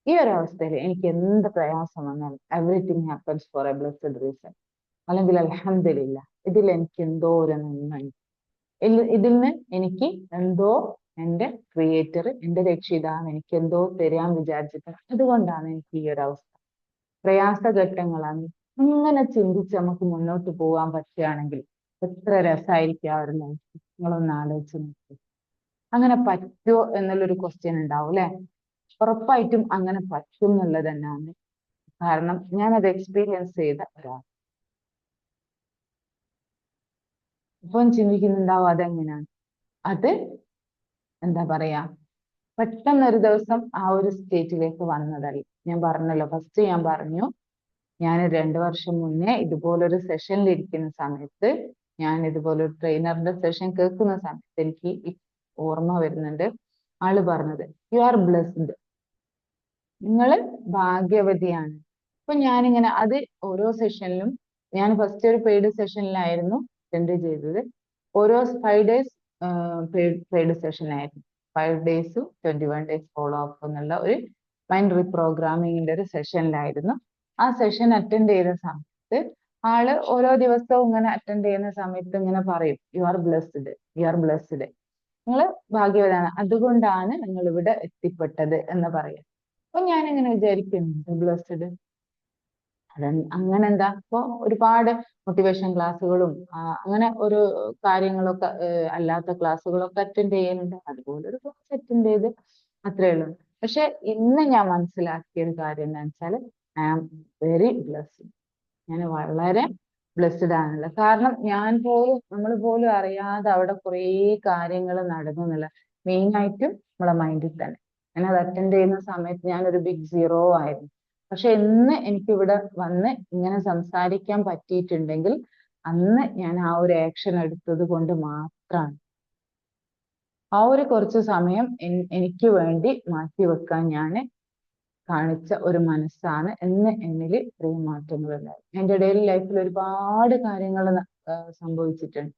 ഈ ഒരു അവസ്ഥയിൽ എനിക്ക് എന്ത് പ്രയാസം വന്നാലും everything happens for a blessed reason, അല്ലെങ്കിൽ അൽഹംദുലില്ലാ ഇതിൽ എനിക്ക് എന്തോ ഒരു നന്മയുണ്ട്, ഇതിൽ നിന്ന് എനിക്ക് എന്തോ എന്റെ ക്രിയേറ്റർ, എന്റെ രക്ഷിതാവ് എനിക്ക് എന്തോ തരാൻ വിചാരിച്ചിട്ട്, അതുകൊണ്ടാണ് എനിക്ക് ഈ ഒരു അവസ്ഥ. പ്രയാസഘട്ടങ്ങളാണ് അങ്ങനെ ചിന്തിച്ച് നമുക്ക് മുന്നോട്ട് പോകാൻ പറ്റുകയാണെങ്കിൽ എത്ര രസമായിരിക്കും ആ ഒരു ലൈഫ്. നിങ്ങളൊന്ന് ആലോചിച്ച് നോക്കി. അങ്ങനെ പറ്റുമോ എന്നുള്ളൊരു ക്വസ്റ്റ്യൻ ഉണ്ടാവും അല്ലെ? ഉറപ്പായിട്ടും അങ്ങനെ പറ്റും എന്നുള്ളത് തന്നെയാണ്. കാരണം ഞാനത് എക്സ്പീരിയൻസ് ചെയ്ത ഒരാൾ. ഇപ്പം ചിന്തിക്കുന്നുണ്ടാവും അതെങ്ങനെയാണ്. അത് എന്താ പറയാ, പെട്ടെന്ന് ഒരു ദിവസം ആ ഒരു സ്റ്റേറ്റിലേക്ക് വന്നതല്ല. ഞാൻ പറഞ്ഞല്ലോ, ഫസ്റ്റ് ഞാൻ പറഞ്ഞു, ഞാൻ 2 വർഷം മുന്നേ ഇതുപോലൊരു സെഷനിൽ ഇരിക്കുന്ന സമയത്ത്, ഞാൻ ഇതുപോലൊരു ട്രെയിനറിന്റെ സെഷൻ കേൾക്കുന്ന സമയത്ത് എനിക്ക് ഓർമ്മ വരുന്നുണ്ട് ആള് പറഞ്ഞത്, യു ആർ ബ്ലെസ്ഡ്, നിങ്ങള് ഭാഗ്യവതിയാണ്. അപ്പൊ ഞാനിങ്ങനെ അത് ഓരോ സെഷനിലും, ഞാൻ ഫസ്റ്റ് ഒരു പെയ്ഡ് സെഷനിലായിരുന്നു അറ്റൻഡ് ചെയ്തത്. ഓരോ 5 days പെയ്ഡ് സെഷൻ ആയിരുന്നു. 5 days 21 days ഫോളോ അപ്പ് എന്നുള്ള ഒരു മൈൻഡ് റീപ്രോഗ്രാമിങ്ങിന്റെ ഒരു സെഷനിലായിരുന്നു. ആ സെഷൻ അറ്റൻഡ് ചെയ്ത സമയത്ത് ആള് ഓരോ ദിവസവും ഇങ്ങനെ അറ്റൻഡ് ചെയ്യുന്ന സമയത്ത് ഇങ്ങനെ പറയും, you are blessed, you are blessed, നിങ്ങൾ ഭാഗ്യവതാണ്, അതുകൊണ്ടാണ് നിങ്ങൾ ഇവിടെ എത്തിപ്പെട്ടത് എന്ന് പറയാം. അപ്പൊ ഞാനിങ്ങനെ വിചാരിക്കുന്നു, ബ്ലെസ്ഡ് അത് അങ്ങനെ എന്താ, ഇപ്പൊ ഒരുപാട് മോട്ടിവേഷൻ ക്ലാസ്സുകളും അങ്ങനെ ഒരു കാര്യങ്ങളൊക്കെ അല്ലാത്ത ക്ലാസ്സുകളൊക്കെ അറ്റൻഡ് ചെയ്യുന്നുണ്ട്. അതുപോലെ ഒരു ക്ലാസ് അറ്റൻഡ് ചെയ്ത് അത്രേ ഉള്ളൂ. പക്ഷെ ഇന്ന് ഞാൻ മനസ്സിലാക്കിയ ഒരു കാര്യം എന്താണെന്ന് വെച്ചാൽ, ഐ ആം വെരി ബ്ലെസ്ഡ്. ഞാൻ വളരെ ബ്ലെസ്ഡ് ആണല്ലോ. കാരണം നമ്മൾ പോലും അറിയാതെ അവിടെ കുറേ കാര്യങ്ങൾ നടന്നു എന്നുള്ള, മെയിൻ ആയിട്ടും നമ്മളെ മൈൻഡിൽ തന്നെ. ഞാൻ അത് അറ്റൻഡ് ചെയ്യുന്ന സമയത്ത് ഞാനൊരു ബിഗ് സീറോ ആയിരുന്നു. പക്ഷെ ഇന്ന് എനിക്കിവിടെ വന്ന് ഇങ്ങനെ സംസാരിക്കാൻ പറ്റിയിട്ടുണ്ടെങ്കിൽ അന്ന് ഞാൻ ആ ഒരു ആക്ഷൻ എടുത്തത് കൊണ്ട് മാത്രമാണ്. ആ ഒരു കുറച്ച് സമയം എനിക്ക് വേണ്ടി മാറ്റി വെക്കാൻ ഞാൻ കാണിച്ച ഒരു മനസ്സാണ് എന്ന് എന്നിൽ ഇത്രയും മാറ്റങ്ങൾ ഉണ്ടായി. എൻ്റെ ഡെയിലി ലൈഫിൽ ഒരുപാട് കാര്യങ്ങൾ സംഭവിച്ചിട്ടുണ്ട്.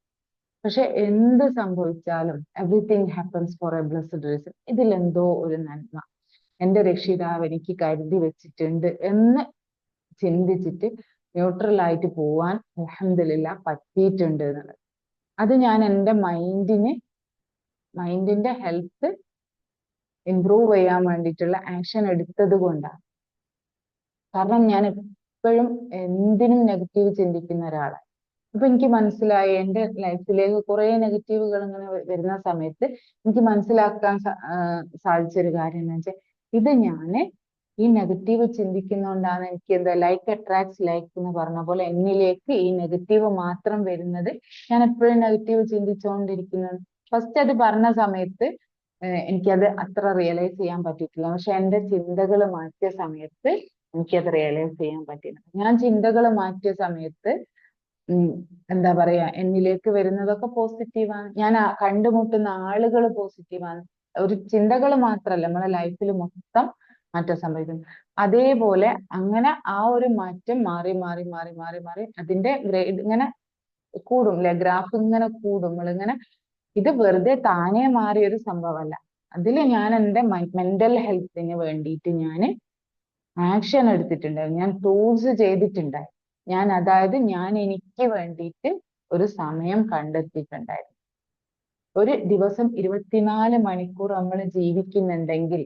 പക്ഷെ എന്ത് സംഭവിച്ചാലും everything happens for a blessed reason, ഇതിലെന്തോ ഒരു നന്മ എന്റെ രക്ഷിതാവ് എനിക്ക് കരുതി വെച്ചിട്ടുണ്ട് എന്ന് ചിന്തിച്ചിട്ട് ന്യൂട്രൽ ആയിട്ട് പോവാൻ അൽഹംദുലില്ലാ പറ്റിയിട്ടുണ്ട് എന്നുള്ളത്. അത് ഞാൻ എൻ്റെ മൈൻഡിന്റെ ഹെൽത്ത് ഇംപ്രൂവ് ചെയ്യാൻ വേണ്ടിയിട്ടുള്ള ആക്ഷൻ എടുത്തത് കൊണ്ടാണ്. കാരണം ഞാൻ എപ്പോഴും എന്തിനും നെഗറ്റീവ് ചിന്തിക്കുന്ന ഒരാളാണ്. അപ്പൊ എനിക്ക് മനസ്സിലായി, എൻ്റെ ലൈഫിലേക്ക് കുറെ നെഗറ്റീവുകൾ ഇങ്ങനെ വരുന്ന സമയത്ത് എനിക്ക് മനസ്സിലാക്കാൻ സാധിച്ചൊരു കാര്യം എന്ന് വെച്ചാൽ, ഇത് ഞാന് ഈ നെഗറ്റീവ് ചിന്തിക്കുന്നതുകൊണ്ടാണ് എനിക്ക് എന്താ ലൈക്ക് അട്രാക്ട്സ് ലൈക്ക് എന്ന് പറഞ്ഞ പോലെ എന്നിലേക്ക് ഈ നെഗറ്റീവ് മാത്രം വരുന്നത്. ഞാൻ എപ്പോഴും നെഗറ്റീവ് ചിന്തിച്ചുകൊണ്ടിരിക്കുന്നത്. ഫസ്റ്റ് അത് പറഞ്ഞ സമയത്ത് എനിക്കത് അത്ര റിയലൈസ് ചെയ്യാൻ പറ്റിയിട്ടില്ല. പക്ഷെ എൻ്റെ ചിന്തകൾ മാറ്റിയ സമയത്ത് എനിക്കത് റിയലൈസ് ചെയ്യാൻ പറ്റിയിട്ടുണ്ട്. ഞാൻ ചിന്തകൾ മാറ്റിയ സമയത്ത് എന്താ പറയാ, എന്നിലേക്ക് വരുന്നതൊക്കെ പോസിറ്റീവാണ്. ഞാൻ കണ്ടുമുട്ടുന്ന ആളുകൾ പോസിറ്റീവാണ്. ഒരു ചിന്തകൾ മാത്രമല്ല, നമ്മളെ ലൈഫിൽ മൊത്തം മാറ്റം സംഭവിക്കുന്നു. അതേപോലെ അങ്ങനെ ആ ഒരു മാറ്റം മാറി മാറി മാറി മാറി മാറി അതിന്റെ ഗ്രേഡ് ഇങ്ങനെ കൂടും അല്ലെ, ഗ്രാഫ് ഇങ്ങനെ കൂടും. നമ്മളിങ്ങനെ, ഇത് വെറുതെ താനേ മാറിയ ഒരു സംഭവമല്ല. അതിൽ ഞാൻ എൻ്റെ മെന്റൽ ഹെൽത്തിന് വേണ്ടിയിട്ട് ഞാൻ ആക്ഷൻ എടുത്തിട്ടുണ്ടായിരുന്നു, ഞാൻ ടൂൾസ് ചെയ്തിട്ടുണ്ടായിരുന്നു. അതായത് ഞാൻ എനിക്ക് വേണ്ടിയിട്ട് ഒരു സമയം കണ്ടെത്തിയിട്ടുണ്ടായിരുന്നു. ഒരു ദിവസം 24 മണിക്കൂർ നമ്മൾ ജീവിക്കുന്നുണ്ടെങ്കിൽ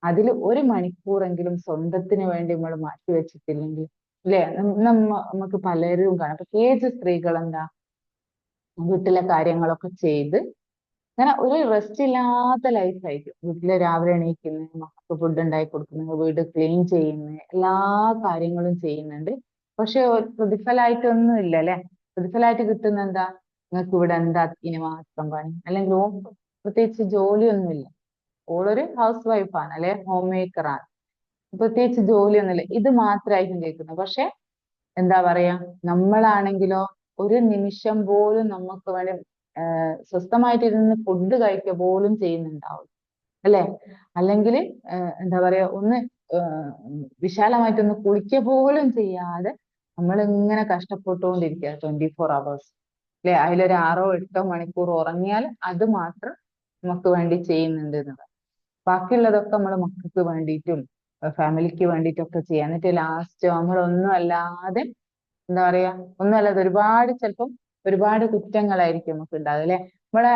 അതിൽ 1 മണിക്കൂറെങ്കിലും സ്വന്തത്തിന് വേണ്ടി നമ്മൾ മാറ്റി വെച്ചിട്ടില്ലെങ്കിൽ, അല്ലെ, നമുക്ക് പലരും കാണാം, പ്രത്യേകിച്ച് സ്ത്രീകൾ എന്താ വീട്ടിലെ കാര്യങ്ങളൊക്കെ ചെയ്ത് അങ്ങനെ ഒരു റെസ്റ്റ് ഇല്ലാത്ത ലൈഫായിരിക്കും. വീട്ടില് രാവിലെ എണീക്കുന്നു, മക്കൾക്ക് ഫുഡ് ഉണ്ടാക്കി കൊടുക്കുന്നു, വീട് ക്ലീൻ ചെയ്യുന്നു, എല്ലാ കാര്യങ്ങളും ചെയ്യുന്നുണ്ട്. പക്ഷെ പ്രതിഫലമായിട്ടൊന്നും ഇല്ല അല്ലെ. പ്രതിഫലമായിട്ട് കിട്ടുന്ന എന്താ, നിങ്ങൾക്ക് ഇവിടെ എന്താ ഇനി മാത്രം പണി, അല്ലെങ്കിൽ പ്രത്യേകിച്ച് ജോലിയൊന്നുമില്ല, ഓളൊരു ഹൗസ് വൈഫാണ് അല്ലെ, ഹോം മേക്കറാണ്, പ്രത്യേകിച്ച് ജോലിയൊന്നുമില്ല, ഇത് മാത്രമായിരിക്കും കേൾക്കുന്നത്. പക്ഷെ എന്താ പറയാ, നമ്മളാണെങ്കിലോ ഒരു നിമിഷം പോലും നമുക്ക് വേണ്ടി സ്വസ്ഥമായിട്ടിരുന്ന് ഫുഡ് കഴിക്കുക പോലും ചെയ്യുന്നുണ്ടാവും, അല്ലെ? അല്ലെങ്കിൽ എന്താ പറയാ, ഒന്ന് വിശാലമായിട്ടൊന്ന് കുളിക്കുക പോലും ചെയ്യാതെ നമ്മൾ ഇങ്ങനെ കഷ്ടപ്പെട്ടുകൊണ്ടിരിക്കുക 24 hours, അല്ലെ? അതിലൊരു 6-8 മണിക്കൂർ ഉറങ്ങിയാൽ അത് മാത്രം നമുക്ക് വേണ്ടി ചെയ്യുന്നുണ്ട് എന്നുള്ളത്. ബാക്കിയുള്ളതൊക്കെ നമ്മൾ മക്കൾക്ക് വേണ്ടിയിട്ടും ഫാമിലിക്ക് വേണ്ടിയിട്ടൊക്കെ ചെയ്യാം. എന്നിട്ട് ലാസ്റ്റ് നമ്മളൊന്നും അല്ലാതെ, എന്താ പറയാ, ഒന്നുമല്ലാതെ ചിലപ്പം ഒരുപാട് കുറ്റങ്ങളായിരിക്കും നമുക്ക് ഉണ്ടാകുക, അല്ലെ? നമ്മളെ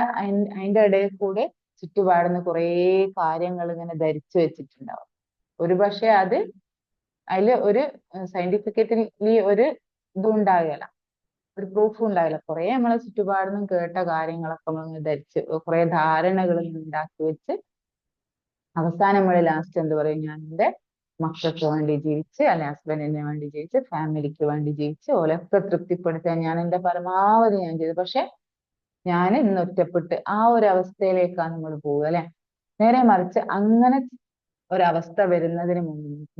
അതിന്റെ ഇടയിൽ കൂടെ ചുറ്റുപാടുന്ന കുറേ കാര്യങ്ങൾ ഇങ്ങനെ ധരിച്ചു വെച്ചിട്ടുണ്ടാവും. ഒരു പക്ഷെ അത് അതില് ഒരു സയന്റിഫിക്കലി ഒരു ഇതും ഉണ്ടാകില്ല, ഒരു പ്രൂഫും ഉണ്ടാവില്ല. കുറെ നമ്മളെ ചുറ്റുപാടുന്നും കേട്ട കാര്യങ്ങളൊക്കെ നമ്മൾ ധരിച്ച് കുറെ ധാരണകൾ ഉണ്ടാക്കി വെച്ച് അവസാനം നമ്മൾ ലാസ്റ്റ് എന്ത് പറയും, ഞാൻ എൻ്റെ മക്കൾക്ക് വേണ്ടി ജീവിച്ച്, അല്ലെ ഹസ്ബൻഡിന് വേണ്ടി ജീവിച്ച്, ഫാമിലിക്ക് വേണ്ടി ജീവിച്ച്, ഓലൊക്കെ തൃപ്തിപ്പെടുത്താൻ ഞാൻ എൻ്റെ പരമാവധി ഞാൻ ചെയ്തു, പക്ഷെ ഞാൻ ഇന്ന് ഒറ്റപ്പെട്ട് ആ ഒരു അവസ്ഥയിലേക്കാണ് നമ്മൾ പോവുക, അല്ലെ? നേരെ മറിച്ച് അങ്ങനെ ഒരവസ്ഥ വരുന്നതിന്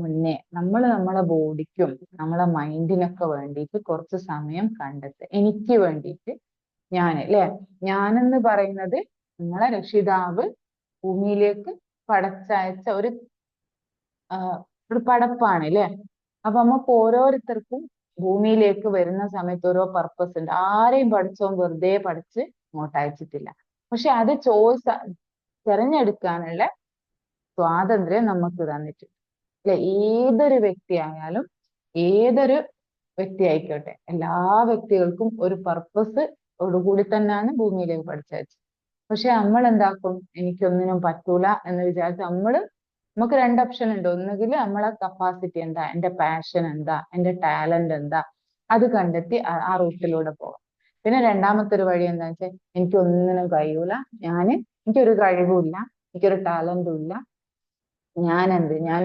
മുന്നേ നമ്മൾ നമ്മളെ ബോഡിക്കും നമ്മളെ മൈൻഡിനൊക്കെ വേണ്ടിയിട്ട് കുറച്ച് സമയം കണ്ടെത്തുക. എനിക്ക് വേണ്ടിയിട്ട് ഞാൻ, അല്ലെ? ഞാനെന്ന് പറയുന്നത് നമ്മളെ രക്ഷിതാവ് ഭൂമിയിലേക്ക് പടച്ചയച്ച ഒരു പടപ്പാണ്, അല്ലെ? അപ്പൊ നമുക്ക് ഓരോരുത്തർക്കും ഭൂമിയിലേക്ക് വരുന്ന സമയത്ത് ഓരോ പർപ്പസ് ഉണ്ട്. ആരെയും പഠിച്ചോൻ വെറുതെ പഠിച്ച് ഇങ്ങോട്ട് അയച്ചിട്ടില്ല. പക്ഷെ അത് തിരഞ്ഞെടുക്കാനുള്ള സ്വാതന്ത്ര്യം നമുക്ക് തന്നിട്ടുണ്ട്, അല്ലെ? ഏതൊരു വ്യക്തിയായാലും ഏതൊരു വ്യക്തി ആയിക്കോട്ടെ, എല്ലാ വ്യക്തികൾക്കും ഒരു പർപ്പസ് ഓടുകൂടി തന്നെയാണ് ഭൂമിയിലേക്ക് പഠിച്ചയച്ചത്. പക്ഷെ നമ്മൾ എന്താക്കും, എനിക്കൊന്നിനും പറ്റൂല എന്ന് വിചാരിച്ച് നമുക്ക് 2 ഓപ്ഷൻ ഉണ്ട്. ഒന്നുകിൽ നമ്മളെ കപ്പാസിറ്റി എന്താ, എന്റെ പാഷൻ എന്താ, എന്റെ ടാലന്റ് എന്താ, അത് കണ്ടെത്തി ആ റൂട്ടിലൂടെ പോകാം. പിന്നെ രണ്ടാമത്തെ ഒരു വഴി എന്താ വെച്ചാൽ, എനിക്കൊന്നിനും കഴിയൂല, എനിക്കൊരു കഴിവുമില്ല, എനിക്കൊരു ടാലന്റും ഇല്ല, ഞാൻ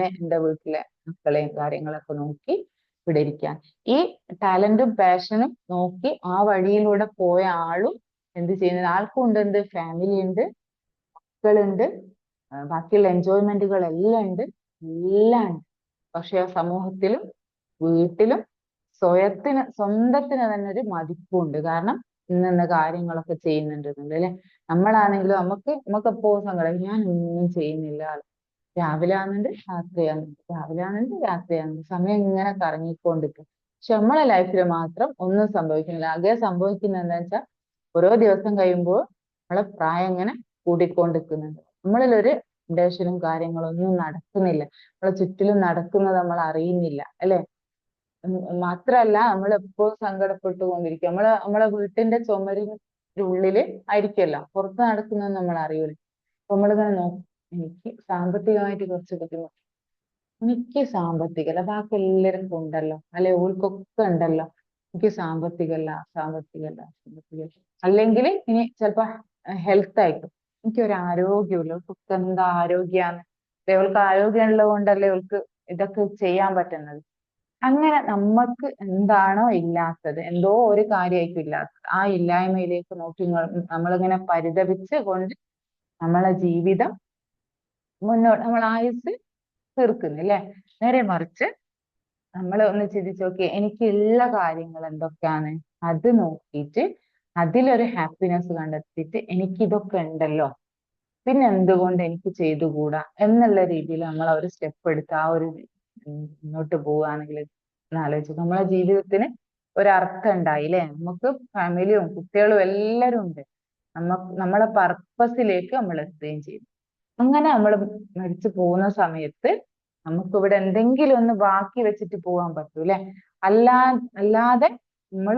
എൻ്റെ വീട്ടിലെ മക്കളെയും കാര്യങ്ങളൊക്കെ നോക്കി ഇവിടെ ഇരിക്കാൻ. ഈ ടാലന്റും പാഷനും നോക്കി ആ വഴിയിലൂടെ പോയ ആളും എന്ത് ചെയ്യുന്നത്, ആൾക്കും ഉണ്ട് എന്ത്, ഫാമിലി ഉണ്ട്, മക്കളുണ്ട്, ബാക്കിയുള്ള എൻജോയ്മെന്റുകൾ എല്ലാം ഉണ്ട്, എല്ലാം ഉണ്ട്. പക്ഷെ സമൂഹത്തിലും വീട്ടിലും സ്വന്തത്തിന് തന്നെ ഒരു മതിപ്പുണ്ട്. കാരണം ഇന്ന കാര്യങ്ങളൊക്കെ ചെയ്യുന്നുണ്ട്, അല്ലെ? നമ്മളാണെങ്കിലും നമുക്ക് എപ്പോഴും സങ്കടം, ഞാൻ ഒന്നും ചെയ്യുന്നില്ല, രാവിലെ ആകുന്നുണ്ട് രാത്രിയാകുന്നുണ്ട്, രാവിലെ ആകുന്നുണ്ട് രാത്രിയാകുന്നുണ്ട്, സമയം ഇങ്ങനെ കറങ്ങിക്കൊണ്ടിരിക്കും. പക്ഷെ നമ്മളെ ലൈഫിൽ മാത്രം ഒന്നും സംഭവിക്കുന്നില്ല. ആകെ സംഭവിക്കുന്നത് എന്താ വെച്ചാൽ, ഓരോ ദിവസം കഴിയുമ്പോൾ നമ്മളെ പ്രായം ഇങ്ങനെ കൂടിക്കൊണ്ടിരിക്കുന്നുണ്ട്. നമ്മളിലൊരു അപ്ഡേഷനും കാര്യങ്ങളൊന്നും നടക്കുന്നില്ല, നമ്മളെ ചുറ്റിലും നടക്കുന്നത് നമ്മൾ അറിയുന്നില്ല, അല്ലെ? മാത്രല്ല നമ്മൾ എപ്പോഴും സങ്കടപ്പെട്ടുകൊണ്ടിരിക്കും. നമ്മളെ വീട്ടിന്റെ ചുമരിനുള്ളില് ആയിരിക്കുമല്ലോ, പുറത്ത് നടക്കുന്നത് നമ്മൾ അറിയൂല. അപ്പൊ നമ്മളിങ്ങനെ നോക്കും, എനിക്ക് സാമ്പത്തികമായിട്ട് കുറച്ച് ബുദ്ധിമുട്ട്, എനിക്ക് സാമ്പത്തികമല്ല, ബാക്കി എല്ലാവർക്കും ഉണ്ടല്ലോ, അല്ലെ? ഓൾക്കൊക്കെ ഉണ്ടല്ലോ, എനിക്ക് സാമ്പത്തികമല്ല. അല്ലെങ്കിൽ ഇനി ചിലപ്പോ ഹെൽത്ത് ആയിട്ടും എനിക്കൊരു ആരോഗ്യമില്ല, ഇവൾക്ക് എന്താ ആരോഗ്യാന്ന്, ഇവൾക്ക് ആരോഗ്യം ഉള്ളത് കൊണ്ടല്ലേ ഇവൾക്ക് ഇതൊക്കെ ചെയ്യാൻ പറ്റുന്നത്. അങ്ങനെ നമുക്ക് എന്താണോ ഇല്ലാത്തത്, എന്തോ ഒരു കാര്യമായിരിക്കും ഇല്ലാത്തത്, ആ ഇല്ലായ്മയിലേക്ക് നോക്കി നമ്മളിങ്ങനെ പരിതപിച്ച് കൊണ്ട് നമ്മളെ ജീവിതം മുന്നോട്ട്, നമ്മൾ ആയുസ് തീർക്കുന്നില്ലേ? നേരെ മറിച്ച് നമ്മൾ ഒന്ന് ചിന്തിച്ച് നോക്കിയേ, എനിക്കുള്ള കാര്യങ്ങൾ എന്തൊക്കെയാണ്, അത് നോക്കിയിട്ട് അതിലൊരു ഹാപ്പിനെസ് കണ്ടെത്തിയിട്ട് എനിക്കിതൊക്കെ ഉണ്ടല്ലോ, പിന്നെ എന്തുകൊണ്ട് എനിക്ക് ചെയ്തുകൂടാ എന്നുള്ള രീതിയിൽ നമ്മൾ ഒരു സ്റ്റെപ്പ് എടുത്ത് ആ ഒരു മുന്നോട്ട് പോവുകയാണെങ്കിൽ ആലോചിച്ചു, നമ്മളെ ജീവിതത്തിന് ഒരർത്ഥം ഉണ്ടായി, അല്ലെ? നമുക്ക് ഫാമിലിയും കുട്ടികളും എല്ലാവരും ഉണ്ട്, നമ്മളെ പർപ്പസിലേക്ക് നമ്മൾ എത്തുകയും ചെയ്യും. അങ്ങനെ നമ്മൾ മരിച്ചു പോകുന്ന സമയത്ത് നമുക്കിവിടെ എന്തെങ്കിലും ഒന്ന് ബാക്കി വെച്ചിട്ട് പോകാൻ പറ്റൂലെ? അല്ലാതെ നമ്മൾ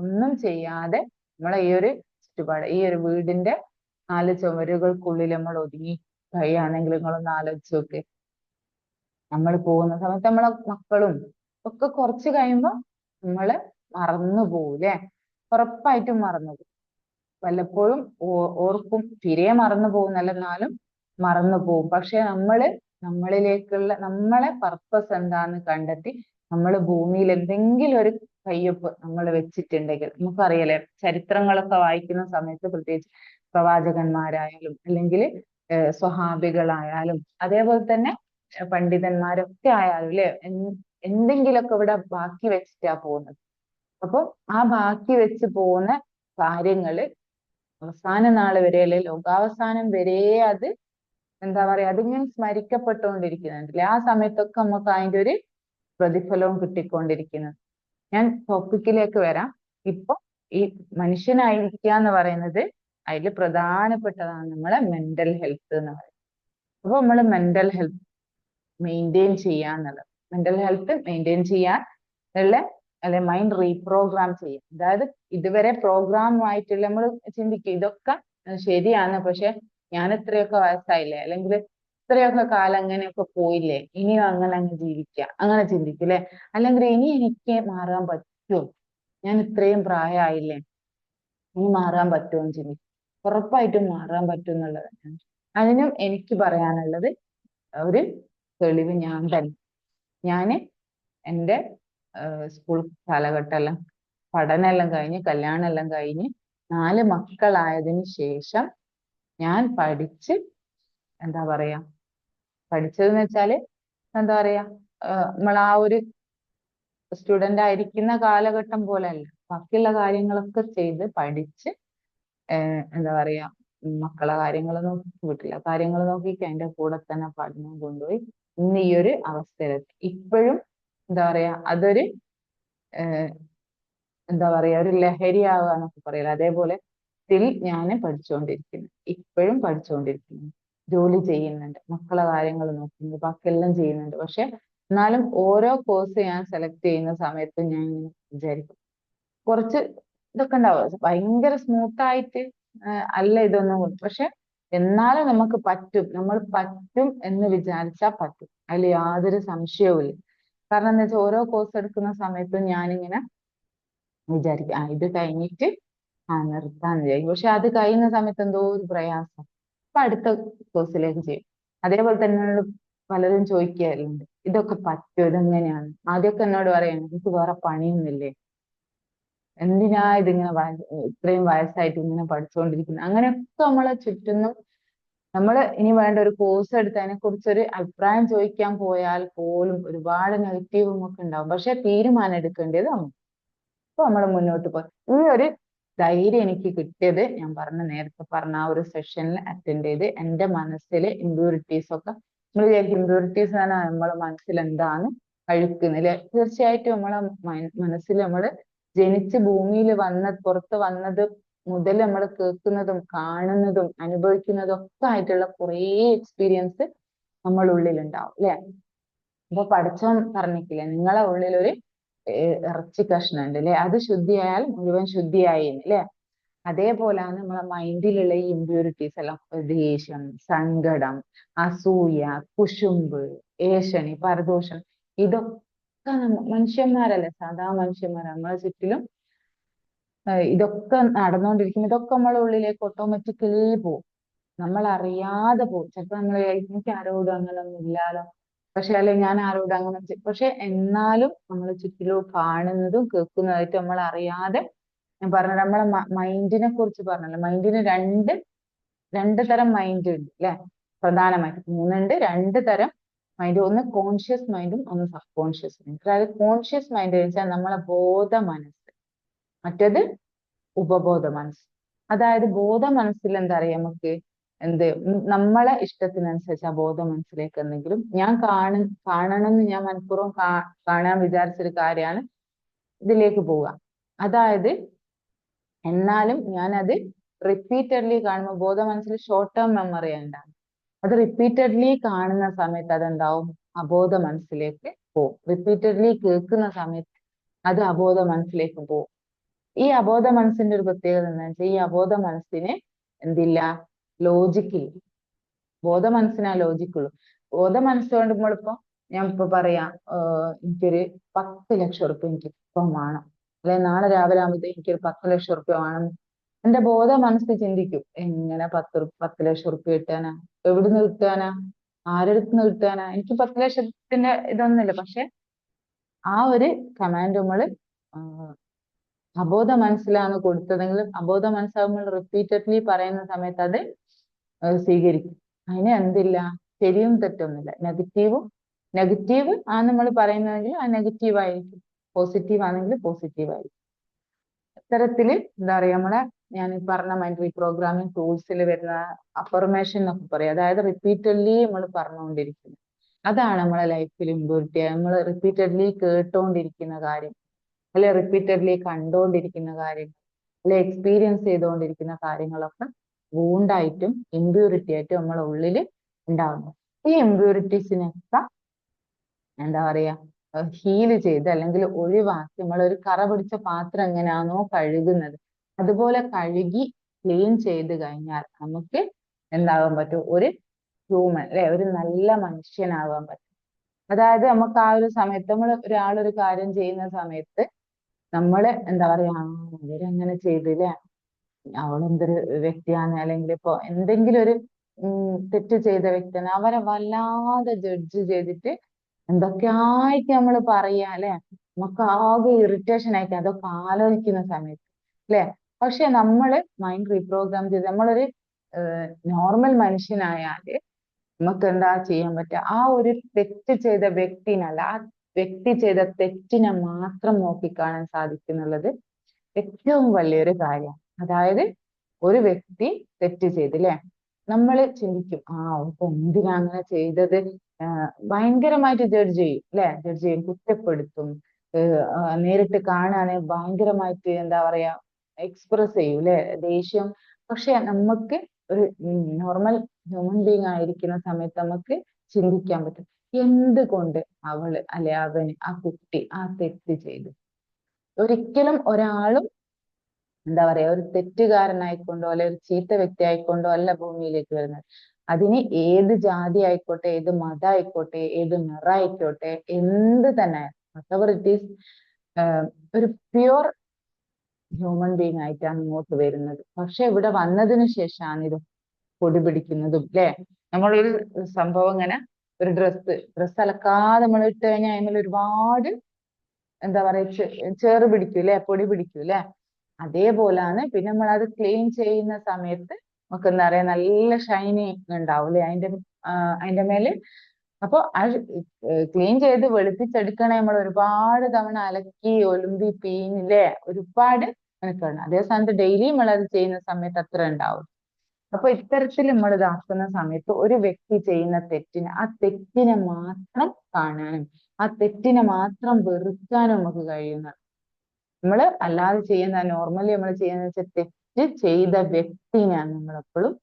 ഒന്നും ചെയ്യാതെ നമ്മളെ ഈ ഒരു ചുറ്റുപാട്, ഈ ഒരു വീടിന്റെ 4 ചുമരുകൾക്കുള്ളിൽ നമ്മൾ ഒതുങ്ങി കഴിയുകയാണെങ്കിൽ നിങ്ങളൊന്ന് ആലോചിച്ച് നോക്ക്. നമ്മൾ പോകുന്ന സമയത്ത് നമ്മളെ മക്കളും ഒക്കെ കുറച്ച് കഴിയുമ്പോൾ നമ്മള് മറന്നു പോകൂലേ? ഉറപ്പായിട്ടും മറന്നു പോകും. വല്ലപ്പോഴും ഓർക്കും, തീരെ മറന്നു പോകുന്നല്ല, എന്നാലും മറന്നു പോകും. പക്ഷെ നമ്മളിലേക്കുള്ള നമ്മളെ പർപ്പസ് എന്താന്ന് കണ്ടെത്തി നമ്മൾ ഭൂമിയിൽ എന്തെങ്കിലും ഒരു കയ്യൊപ്പ് നമ്മൾ വെച്ചിട്ടുണ്ടെങ്കിൽ, നമുക്കറിയാലേ ചരിത്രങ്ങളൊക്കെ വായിക്കുന്ന സമയത്ത്, പ്രത്യേകിച്ച് പ്രവാചകന്മാരായാലും അല്ലെങ്കിൽ സ്വഹാബികളായാലും അതേപോലെ തന്നെ പണ്ഡിതന്മാരൊക്കെ ആയാലും അല്ലെ, എന്തെങ്കിലുമൊക്കെ ഇവിടെ ബാക്കി വെച്ചിട്ടാ പോകുന്നത്. അപ്പൊ ആ ബാക്കി വെച്ച് പോകുന്ന കാര്യങ്ങള് അവസാന നാള് വരെ അല്ലെ ലോകാവസാനം വരെ അത് എന്താ പറയാ അതിങ്ങനെ സ്മരിക്കപ്പെട്ടുകൊണ്ടിരിക്കുന്നുണ്ടല്ലേ. ആ സമയത്തൊക്കെ നമുക്ക് അതിന്റെ ഒരു പ്രതിഫലവും കിട്ടിക്കൊണ്ടിരിക്കുന്നത്. ഞാൻ ടോപ്പിക്കിലേക്ക് വരാം. ഇപ്പൊ ഈ മനുഷ്യനായിരിക്കുക എന്ന് പറയുന്നത് അതിൽ പ്രധാനപ്പെട്ടതാണ് നമ്മളെ മെന്റൽ ഹെൽത്ത് എന്ന് പറയുന്നത്. അപ്പൊ നമ്മൾ മെന്റൽ ഹെൽത്ത് മെയിൻറ്റെയിൻ ചെയ്യാന്നുള്ളത്, മെന്റൽ ഹെൽത്ത് മെയിൻറ്റെയിൻ ചെയ്യാൻ ഉള്ള അല്ലെ മൈൻഡ് റീപ്രോഗ്രാം ചെയ്യാം. അതായത് ഇതുവരെ പ്രോഗ്രാം ആയിട്ടുള്ള നമ്മൾ ചിന്തിക്കുക ഇതൊക്കെ ശരിയാണ്, പക്ഷെ ഞാൻ ഇത്രയൊക്കെ വയസ്സായില്ലേ, അല്ലെങ്കിൽ ഇത്രയൊക്കെ കാലം അങ്ങനെയൊക്കെ പോയില്ലേ, ഇനിയും അങ്ങനെ അങ്ങ് ജീവിക്കുക, അങ്ങനെ ചിന്തിക്കും അല്ലെ. അല്ലെങ്കിൽ ഇനി എനിക്ക് മാറാൻ പറ്റുമോ, ഞാൻ ഇത്രയും പ്രായമായില്ലേ, ഇനി മാറാൻ പറ്റുമോ എന്ന് ചിന്തിക്കും. ഉറപ്പായിട്ടും മാറാൻ പറ്റും എന്നുള്ളതാണ്. അതിനും എനിക്ക് പറയാനുള്ളത് ഒരു തെളിവ് ഞാൻ തന്നെ. ഞാന് എൻ്റെ സ്കൂൾ കാലഘട്ടമെല്ലാം പഠനമെല്ലാം കഴിഞ്ഞ് കല്യാണമെല്ലാം കഴിഞ്ഞ് 4 മക്കളായതിനു ശേഷം ഞാൻ പഠിച്ച് എന്താ പറയാ പഠിച്ചതെന്ന് വെച്ചാല് എന്താ പറയാ നമ്മൾ ആ ഒരു സ്റ്റുഡന്റ് ആയിരിക്കുന്ന കാലഘട്ടം പോലെയല്ല, ബാക്കിയുള്ള കാര്യങ്ങളൊക്കെ ചെയ്ത് പഠിച്ച് എന്താ പറയാ മക്കളെ കാര്യങ്ങൾ നോക്കി വീട്ടിലെ കാര്യങ്ങൾ നോക്കി അതിന്റെ കൂടെ തന്നെ പഠനം കൊണ്ടുപോയി ഇന്ന് ഈ ഒരു അവസ്ഥയിലെത്തി. ഇപ്പോഴും എന്താ പറയാ അതൊരു എന്താ പറയാ ഒരു ലഹരിയാവുക എന്നൊക്കെ പറയില്ല, അതേപോലെ സ്റ്റിൽ ഞാൻ പഠിച്ചുകൊണ്ടിരിക്കുന്നു, ഇപ്പോഴും പഠിച്ചുകൊണ്ടിരിക്കുന്നു, ജോലി ചെയ്യുന്നുണ്ട്, മക്കളെ കാര്യങ്ങൾ നോക്കുന്നുണ്ട്, ബാക്കിയെല്ലാം ചെയ്യുന്നുണ്ട്. പക്ഷെ എന്നാലും ഓരോ കോഴ്സ് ഞാൻ സെലക്ട് ചെയ്യുന്ന സമയത്ത് ഞാൻ വിചാരിക്കും കുറച്ച് ഇതൊക്കെ ഉണ്ടാവും, ഭയങ്കര സ്മൂത്ത് ആയിട്ട് അല്ല ഇതൊന്നും, പക്ഷെ എന്നാലും നമുക്ക് പറ്റും, നമ്മൾ പറ്റും എന്ന് വിചാരിച്ചാൽ പറ്റും, അതിൽ യാതൊരു സംശയവും ഇല്ല. കാരണം എന്താ വെച്ചാൽ ഓരോ കോഴ്സ് എടുക്കുന്ന സമയത്തും ഞാനിങ്ങനെ വിചാരിക്കും ഇത് കഴിഞ്ഞിട്ട് നിർത്താന്ന് വിചാരിക്കും. പക്ഷെ അത് കഴിയുന്ന സമയത്ത് എന്തോ ഒരു പ്രയാസം, അപ്പൊ അടുത്ത കോഴ്സിലേക്ക് ചെയ്യും. അതേപോലെ തന്നെ പലരും ചോദിക്കാറുണ്ട് ഇതൊക്കെ പറ്റുമോ, ഇതെങ്ങനെയാണ്. ആദ്യമൊക്കെ എന്നോട് പറയാണ് എനിക്ക് വേറെ പണിയൊന്നുമില്ലേ, എന്തിനാ ഇതിങ്ങനെ ഇത്രയും വയസ്സായിട്ട് ഇങ്ങനെ പഠിച്ചുകൊണ്ടിരിക്കുന്നത്. അങ്ങനെയൊക്കെ നമ്മളെ ചുറ്റുന്നു. നമ്മൾ ഇനി വേണ്ട ഒരു കോഴ്സ് എടുത്തതിനെ കുറിച്ചൊരു അഭിപ്രായം ചോദിക്കാൻ പോയാൽ പോലും ഒരുപാട് നെഗറ്റീവും ഒക്കെ ഉണ്ടാവും. പക്ഷെ തീരുമാനം എടുക്കേണ്ടത് അപ്പൊ നമ്മൾ മുന്നോട്ട് പോയി. ഈ ഒരു ധൈര്യം എനിക്ക് കിട്ടിയത് ഞാൻ നേരത്തെ പറഞ്ഞ ആ ഒരു സെഷനിൽ അറ്റൻഡ് ചെയ്ത് എൻ്റെ മനസ്സിലെ ഇമ്പ്യൂരിറ്റീസ് ഒക്കെ, നമ്മൾ വിചാരിക്കും ഇമ്പ്യൂരിറ്റീസ് എന്ന് പറഞ്ഞാൽ നമ്മളെ മനസ്സിൽ എന്താണ് അഴുക്കുന്നില്ല, തീർച്ചയായിട്ടും നമ്മളെ മനസ്സിൽ നമ്മൾ ജനിച്ച് ഭൂമിയിൽ പുറത്ത് വന്നത് മുതൽ നമ്മൾ കേൾക്കുന്നതും കാണുന്നതും അനുഭവിക്കുന്നതും ഒക്കെ ആയിട്ടുള്ള കുറേ എക്സ്പീരിയൻസ് നമ്മൾ ഉള്ളിലുണ്ടാവും അല്ലെ. അപ്പൊ പഠിച്ചോൻ പറഞ്ഞിട്ടില്ലേ നിങ്ങളെ ഉള്ളിലൊരു ഇറച്ചി കഷ്ണം ഉണ്ട് അല്ലെ, അത് ശുദ്ധിയായാൽ മുഴുവൻ ശുദ്ധിയായി അല്ലെ. അതേപോലെയാണ് നമ്മളെ മൈൻഡിലുള്ള ഈ ഇമ്പ്യൂരിറ്റീസ് എല്ലാം, ദേഷ്യം, സങ്കടം, അസൂയ, കുശുമ്പ്, ഏഷണി, പരദോഷം, ഇതൊക്കെ മനുഷ്യന്മാരല്ലേ, സാധാ മനുഷ്യന്മാർ നമ്മളെ ചുറ്റിലും ഇതൊക്കെ നടന്നുകൊണ്ടിരിക്കും. ഇതൊക്കെ നമ്മളെ ഉള്ളിലേക്ക് ഓട്ടോമാറ്റിക്കലി പോകും, നമ്മൾ അറിയാതെ പോകും. ചിലപ്പോ നമ്മൾ എനിക്ക് ആരോടും അങ്ങനെ ഒന്നും ഇല്ലാലോ, പക്ഷെ അല്ലെ ഞാൻ ആരോടും അങ്ങനെ പക്ഷെ എന്നാലും നമ്മൾ ചുറ്റിലും കാണുന്നതും കേൾക്കുന്നതായിട്ട് നമ്മൾ അറിയാതെ, ഞാൻ പറഞ്ഞ നമ്മളെ മൈൻഡിനെ കുറിച്ച് പറഞ്ഞല്ലോ, മൈൻഡിന് രണ്ട് തരം മൈൻഡ് ഉണ്ട് അല്ലെ, പ്രധാനമായിട്ട് മൂന്നുണ്ട്. 2 തരം മൈൻഡ്, ഒന്ന് കോൺഷ്യസ് മൈൻഡും ഒന്ന് സബ് കോൺഷ്യസ് മൈൻഡ്. അതായത് കോൺഷ്യസ് മൈൻഡ് വെച്ചാൽ നമ്മളെ ബോധ മനസ്സ്, മറ്റേത് ഉപബോധ മനസ്സ്. അതായത് ബോധ മനസ്സിൽ എന്താ പറയാ നമുക്ക് നമ്മളെ ഇഷ്ടത്തിനനുസരിച്ച് ആ ബോധ മനസ്സിലേക്ക് എന്തെങ്കിലും ഞാൻ കാണണമെന്ന് ഞാൻ മനഃപൂർവ്വം കാണാൻ വിചാരിച്ചൊരു കാര്യമാണ് ഇതിലേക്ക് പോവുക. അതായത് എന്നാലും ഞാനത് റിപ്പീറ്റഡ്ലി കാണുമ്പോൾ ബോധ മനസ്സിൽ ഷോർട്ട് ടേം മെമ്മറി ഉണ്ടാകും. അത് റിപ്പീറ്റഡ്ലി കാണുന്ന സമയത്ത് അതെന്താവും അബോധ മനസ്സിലേക്ക് പോകും. റിപ്പീറ്റഡ്ലി കേൾക്കുന്ന സമയത്ത് അത് അബോധ മനസ്സിലേക്ക് പോകും. ഈ അബോധ മനസ്സിന്റെ ഒരു പ്രത്യേകത എന്താ വെച്ചാൽ ഈ അബോധ മനസ്സിന് എന്തില്ല, ലോജിക്കില്ല. ബോധ മനസ്സിനാ ലോജിക്കുള്ളൂ. ബോധ മനസ്സുകൊണ്ട് നമ്മളിപ്പോ ഞാൻ ഇപ്പൊ പറയാം എനിക്കൊരു 10 ലക്ഷം ഉറുപ്പ്യ എനിക്ക് ഇപ്പം വേണം, അല്ലെ നാളെ രാവിലെ ആകുമ്പോഴത്തേക്ക് എനിക്കൊരു 10 ലക്ഷം ഉറുപ്പ്യ വേണം. എന്റെ ബോധ മനസ്സ് ചിന്തിക്കും എങ്ങനെ 10 ലക്ഷം ഉറുപ്പ്യ കിട്ടാനാ, എവിടുന്ന് കിട്ടാനാ, ആരെടുത്തുനിന്ന് കിട്ടാനാ, എനിക്ക് 10 ലക്ഷത്തിന്റെ ഇതൊന്നുമില്ല. പക്ഷെ ആ ഒരു കമാൻഡ് നമ്മള് അബോധ മനസ്സിലാണ് കൊടുത്തതെങ്കിൽ അബോധ മനസ്സാകുമ്പോൾ റിപ്പീറ്റഡ്ലി പറയുന്ന സമയത്ത് അത് സ്വീകരിക്കും. അതിന് എന്തില്ല, ശരിയും തെറ്റൊന്നുമില്ല. നെഗറ്റീവ് ആ നമ്മൾ പറയുന്നതെങ്കിൽ ആ നെഗറ്റീവ് ആയിരിക്കും, പോസിറ്റീവ് ആണെങ്കിൽ പോസിറ്റീവ് ആയിരിക്കും. ഇത്തരത്തില് എന്താ പറയാ നമ്മളെ ഞാൻ ഈ പറഞ്ഞ മൈൻഡ് റീപ്രോഗ്രാമിംഗ് ടൂൾസിൽ വരുന്ന അഫർമേഷൻ എന്നൊക്കെ പറയും. അതായത് റിപ്പീറ്റഡ്ലി നമ്മൾ പറഞ്ഞുകൊണ്ടിരിക്കുന്നത്. അതാണ് നമ്മളെ ലൈഫിൽ ഇമ്പ്യൂരിറ്റി. നമ്മൾ റിപ്പീറ്റഡ്ലി കേട്ടുകൊണ്ടിരിക്കുന്ന കാര്യം, അല്ലെ റിപ്പീറ്റഡ്ലി കണ്ടുകൊണ്ടിരിക്കുന്ന കാര്യം, അല്ലെ എക്സ്പീരിയൻസ് ചെയ്തുകൊണ്ടിരിക്കുന്ന കാര്യങ്ങളൊക്കെ വൂണ്ടായിട്ടും ഇമ്പ്യൂരിറ്റി ആയിട്ടും നമ്മളെ ഉള്ളിൽ ഉണ്ടാവുന്നു. ഈ ഇമ്പ്യൂരിറ്റീസിനൊക്കെ എന്താ പറയാ ഹീല് ചെയ്ത് അല്ലെങ്കിൽ ഒഴിവാക്കി നമ്മളൊരു കറ പിടിച്ച പാത്രം എങ്ങനെയാണോ കഴുകുന്നത്, അതുപോലെ കഴുകി ക്ലീൻ ചെയ്ത് കഴിഞ്ഞാൽ നമുക്ക് എന്താവാൻ പറ്റും? ഒരു ഹ്യൂമൻ, അല്ലെ, ഒരു നല്ല മനുഷ്യനാവാൻ പറ്റും. അതായത് നമുക്ക് ആ ഒരു സമയത്ത് നമ്മൾ ഒരാളൊരു കാര്യം ചെയ്യുന്ന സമയത്ത് നമ്മള് എന്താ പറയാ, അവരങ്ങനെ ചെയ്തില്ലേ, അവളെന്തൊരു വ്യക്തിയാണ്, അല്ലെങ്കിൽ ഇപ്പൊ എന്തെങ്കിലും ഒരു തെറ്റ് ചെയ്ത വ്യക്തിയാണ്, അവരെ വല്ലാതെ ജഡ്ജ് ചെയ്തിട്ട് എന്തൊക്കെയായിട്ട് നമ്മൾ പറയാ, അല്ലെ, നമുക്ക് ആകെ ഇറിറ്റേഷൻ ആയിട്ട് അതൊക്കെ ആലോചിക്കുന്ന സമയത്ത്, അല്ലെ. പക്ഷെ നമ്മള് മൈൻഡ് റീപ്രോഗ്രാം ചെയ്ത് നമ്മളൊരു നോർമൽ മനുഷ്യനായാല് നമുക്ക് എന്താ ചെയ്യാൻ പറ്റുക? ആ ഒരു തെറ്റ് ചെയ്ത വ്യക്തിനല്ല, ആ വ്യക്തി ചെയ്ത തെറ്റിനെ മാത്രം നോക്കിക്കാണാൻ സാധിക്കുന്നുള്ളത് ഏറ്റവും വലിയൊരു കാര്യമാണ്. അതായത് ഒരു വ്യക്തി തെറ്റ് ചെയ്തില്ലേ, നമ്മൾ ചിന്തിക്കും, ഇപ്പൊ എന്തിനാ അങ്ങനെ ചെയ്തത്, ഭയങ്കരമായിട്ട് ജഡ്ജ് ചെയ്യും, അല്ലെ, ജഡ്ജ് ചെയ്യും, കുറ്റപ്പെടുത്തും, നേരിട്ട് കാണാന് ഭയങ്കരമായിട്ട് എന്താ പറയാ എക്സ്പ്രസ് ചെയ്യും, അല്ലെ, ദേഷ്യം. പക്ഷെ നമുക്ക് ഒരു നോർമൽ ഹ്യൂമൻ ബീങ് ആയിരിക്കുന്ന സമയത്ത് നമുക്ക് ചിന്തിക്കാൻ പറ്റും, എന്തുകൊണ്ട് അവള് അല്ലെ അവന് ആ കുട്ടി ആ തെറ്റ് ചെയ്തു. ഒരിക്കലും ഒരാളും എന്താ പറയാ ഒരു തെറ്റുകാരനായിക്കൊണ്ടോ അല്ലെ ഒരു ചീത്ത വ്യക്തി ആയിക്കൊണ്ടോ അല്ല ഭൂമിയിലേക്ക് വരുന്നത്. അതിന് ഏത് ജാതി ആയിക്കോട്ടെ, ഏത് മതം ആയിക്കോട്ടെ, ഏത് നിറായിക്കോട്ടെ, എന്ത് തന്നെ whatever it is, ഒരു പ്യുവർ ഹ്യൂമൻ ബീങ് ആയിട്ടാണ് ഇങ്ങോട്ട് വരുന്നത്. പക്ഷെ ഇവിടെ വന്നതിന് ശേഷമാണ് ഇത് പൊടി പിടിക്കുന്നതും, അല്ലെ. നമ്മളൊരു സംഭവം ഇങ്ങനെ ഒരു ഡ്രസ്സ് അലക്കാതെ നമ്മൾ ഇട്ട് കഴിഞ്ഞാൽ അതിൽ ഒരുപാട് എന്താ പറയാ ചേറ് പിടിക്കും, അല്ലെ, പൊടി പിടിക്കും, അല്ലെ. അതേപോലാണ് പിന്നെ നമ്മൾ അത് ക്ലീൻ ചെയ്യുന്ന സമയത്ത് നമുക്ക് എന്താ പറയാ നല്ല ഷൈനിങ് ഉണ്ടാവും, അല്ലെ, അതിന്റെ മേല്. അപ്പൊ ആ ക്ലീൻ ചെയ്ത് വെളുപ്പിച്ചെടുക്കണേ നമ്മൾ ഒരുപാട് തവണ അലക്കി ഒലുമ്പി പീഞ്ഞില്ലേ, ഒരുപാട് മെനക്കെടണം. അതേ സ്ഥാനത്ത് ഡെയിലി നമ്മൾ അത് ചെയ്യുന്ന സമയത്ത് അത്ര ഉണ്ടാവും. അപ്പൊ ഇത്തരത്തിൽ നമ്മൾ ഇതാക്കുന്ന സമയത്ത് ഒരു വ്യക്തി ചെയ്യുന്ന തെറ്റിന് ആ തെറ്റിനെ മാത്രം കാണാനും ആ തെറ്റിനെ മാത്രം വെറുക്കാനും നമുക്ക് കഴിയുന്ന, നമ്മൾ അല്ലാതെ ചെയ്യുന്ന നോർമലി നമ്മൾ ചെയ്യുന്ന വെച്ചാൽ തെറ്റ് ചെയ്ത വ്യക്തിനെയാണ് നമ്മൾ എപ്പോഴും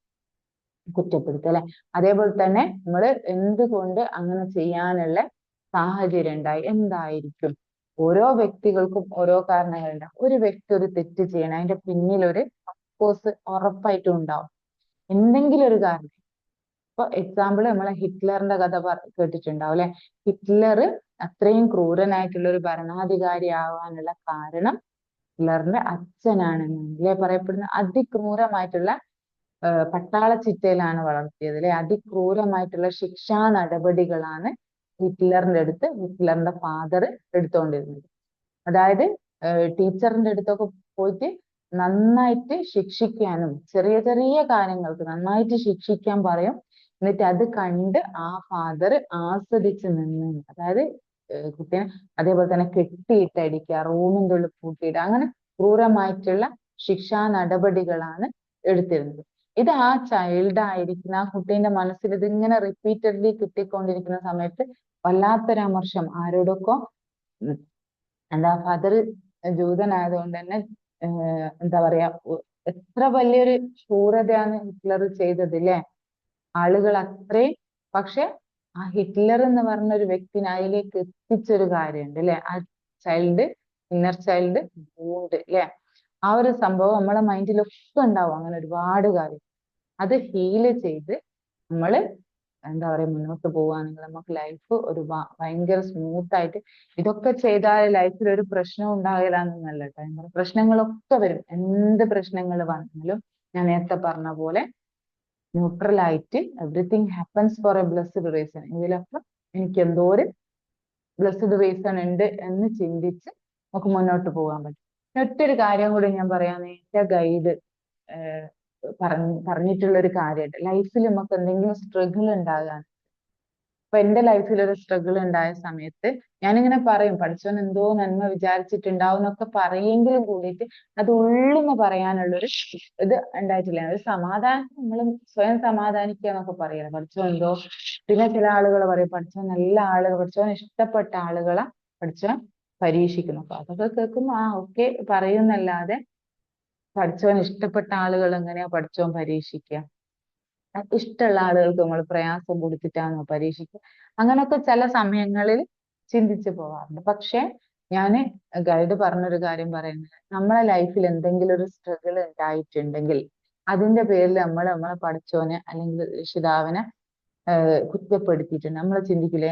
കുറ്റപ്പെടുത്തുക, അല്ലെ. അതേപോലെ തന്നെ നമ്മൾ എന്തുകൊണ്ട് അങ്ങനെ ചെയ്യാനുള്ള സാഹചര്യം ഉണ്ടായി, എന്തായിരിക്കും? ഓരോ വ്യക്തികൾക്കും ഓരോ കാരണങ്ങളുണ്ടാവും. ഒരു വ്യക്തി ഒരു തെറ്റ് ചെയ്യണം, അതിന്റെ പിന്നിൽ ഒരു അഫ്കോഴ്സ് ഉറപ്പായിട്ടും ഉണ്ടാവും എന്തെങ്കിലും ഒരു കാരണം. ഇപ്പൊ എക്സാമ്പിൾ നമ്മളെ ഹിറ്റ്ലറിന്റെ കഥ കേട്ടിട്ടുണ്ടാവും, അല്ലെ. ഹിറ്റ്ലർ അത്രയും ക്രൂരനായിട്ടുള്ള ഒരു ഭരണാധികാരി ആവാനുള്ള കാരണം ഹിറ്റ്ലറിന്റെ അച്ഛനാണെന്നല്ലേ പറയപ്പെടുന്ന. അതിക്രൂരമായിട്ടുള്ള പട്ടാള ചിട്ടയിലാണ് വളർത്തിയത്, അല്ലെ. അതിക്രൂരമായിട്ടുള്ള ശിക്ഷാ നടപടികളാണ് ഹിറ്റ്ലറിന്റെ ഫാദർ എടുത്തുകൊണ്ടിരുന്നത്. അതായത് ടീച്ചറിന്റെ അടുത്തൊക്കെ പോയിട്ട് നന്നായിട്ട് ശിക്ഷിക്കാനും ചെറിയ ചെറിയ കാര്യങ്ങൾക്ക് നന്നായിട്ട് ശിക്ഷിക്കാൻ പറയും. എന്നിട്ട് അത് കണ്ട് ആ ഫാദർ ആസ്വദിച്ച് നിന്ന്, അതായത് കുട്ടീനെ അതേപോലെ തന്നെ കെട്ടിയിട്ട് അടിക്കുക, റൂമിന്റെ ഉള്ളിൽ പൂട്ടിയിടുക, അങ്ങനെ ക്രൂരമായിട്ടുള്ള ശിക്ഷാ നടപടികളാണ് എടുത്തിരുന്നത്. ഇത് ആ ചൈൽഡ് ആയിരിക്കുന്ന ആ കുട്ടീന്റെ മനസ്സിൽ ഇതിങ്ങനെ റിപ്പീറ്റഡ്ലി കിട്ടിക്കൊണ്ടിരിക്കുന്ന സമയത്ത് വല്ലാത്തൊരു അമർഷം ആരോടൊക്കെ, എന്താ ഫാദർ ജൂതനായതുകൊണ്ട് തന്നെ എന്താ പറയാ എത്ര വലിയൊരു ക്രൂരതയാണ് ഹിറ്റ്ലർ ചെയ്തത്, അല്ലെ. ആളുകൾ അത്രയും, പക്ഷെ ആ ഹിറ്റ്ലർ എന്ന് പറഞ്ഞ ഒരു വ്യക്തിനെ അതിലേക്ക് എത്തിച്ചൊരു കാര്യമുണ്ട്, അല്ലെ. ആ ചൈൽഡ്, ഇന്നർ ചൈൽഡ് വൂണ്ട്, അല്ലെ. ആ ഒരു സംഭവം നമ്മളെ മൈൻഡിലൊക്കെ ഉണ്ടാവും. അങ്ങനെ ഒരുപാട് കാര്യം അത് ഹീല് ചെയ്ത് നമ്മള് എന്താ പറയാ മുന്നോട്ട് പോവുകയാണെങ്കിൽ നമുക്ക് ലൈഫ് ഒരു ഭയങ്കര സ്മൂത്ത് ആയിട്ട്. ഇതൊക്കെ ചെയ്താൽ ലൈഫിൽ ഒരു പ്രശ്നം ഉണ്ടാകില്ല കേട്ടോ. പ്രശ്നങ്ങളൊക്കെ വരും. എന്ത് പ്രശ്നങ്ങൾ വന്നാലും ഞാൻ നേരത്തെ പറഞ്ഞ പോലെ ന്യൂട്രൽ ആയിട്ട് everything happens for a blessed reason, ഇതിലൊക്കെ എനിക്ക് എന്തോ ഒരു ബ്ലെസ്ഡ് റീസൺ ഉണ്ട് എന്ന് ചിന്തിച്ച് നമുക്ക് മുന്നോട്ട് പോകാൻ പറ്റും. ഒറ്റൊരു കാര്യം കൂടി ഞാൻ പറയാം. എന്റെ ഗൈഡ് പറഞ്ഞിട്ടുള്ള ഒരു കാര്യമായിട്ട് ലൈഫിൽ നമുക്ക് എന്തെങ്കിലും സ്ട്രഗിൾ ഉണ്ടാകാൻ, അപ്പൊ എന്റെ ലൈഫിൽ ഒരു സ്ട്രഗിൾ ഉണ്ടായ സമയത്ത് ഞാനിങ്ങനെ പറയും, പഠിച്ചവൻ എന്തോ നന്മ വിചാരിച്ചിട്ടുണ്ടാവും എന്നൊക്കെ പറയെങ്കിലും കൂടിയിട്ട് അത് ഉള്ളെന്ന് പറയാനുള്ളൊരു ഇത് ഉണ്ടായിട്ടില്ല. ഒരു സമാധാനം, നമ്മൾ സ്വയം സമാധാനിക്കുക എന്നൊക്കെ പറയണം, പഠിച്ചവൻ എന്തോ. പിന്നെ ചില ആളുകൾ പറയും പഠിച്ചവൻ നല്ല ആളുകൾ, പഠിച്ചവൻ ഇഷ്ടപ്പെട്ട ആളുകളെ പഠിച്ചവൻ പരീക്ഷിക്കുന്നു. അപ്പൊ അതൊക്കെ കേൾക്കുമ്പോ ഓക്കെ പറയുന്നല്ലാതെ പഠിച്ചവൻ ഇഷ്ടപ്പെട്ട ആളുകൾ എങ്ങനെയാ പഠിച്ചവൻ പരീക്ഷിക്കുക? ഇഷ്ടമുള്ള ആളുകൾക്ക് നമ്മൾ പ്രയാസം കൊടുത്തിട്ടാണോ പരീക്ഷിക്കുക? അങ്ങനെയൊക്കെ ചില സമയങ്ങളിൽ ചിന്തിച്ചു പോവാറുണ്ട്. പക്ഷെ ഞാന് ഗൈഡ് പറഞ്ഞൊരു കാര്യം പറയുന്നത്, നമ്മളെ ലൈഫിൽ എന്തെങ്കിലും ഒരു സ്ട്രഗിൾ ഉണ്ടായിട്ടുണ്ടെങ്കിൽ അതിന്റെ പേരിൽ നമ്മൾ നമ്മളെ പഠിച്ചോനെ അല്ലെങ്കിൽ രക്ഷിതാവിനെ കുറ്റപ്പെടുത്തിയിട്ടുണ്ട്. നമ്മൾ ചിന്തിക്കില്ല,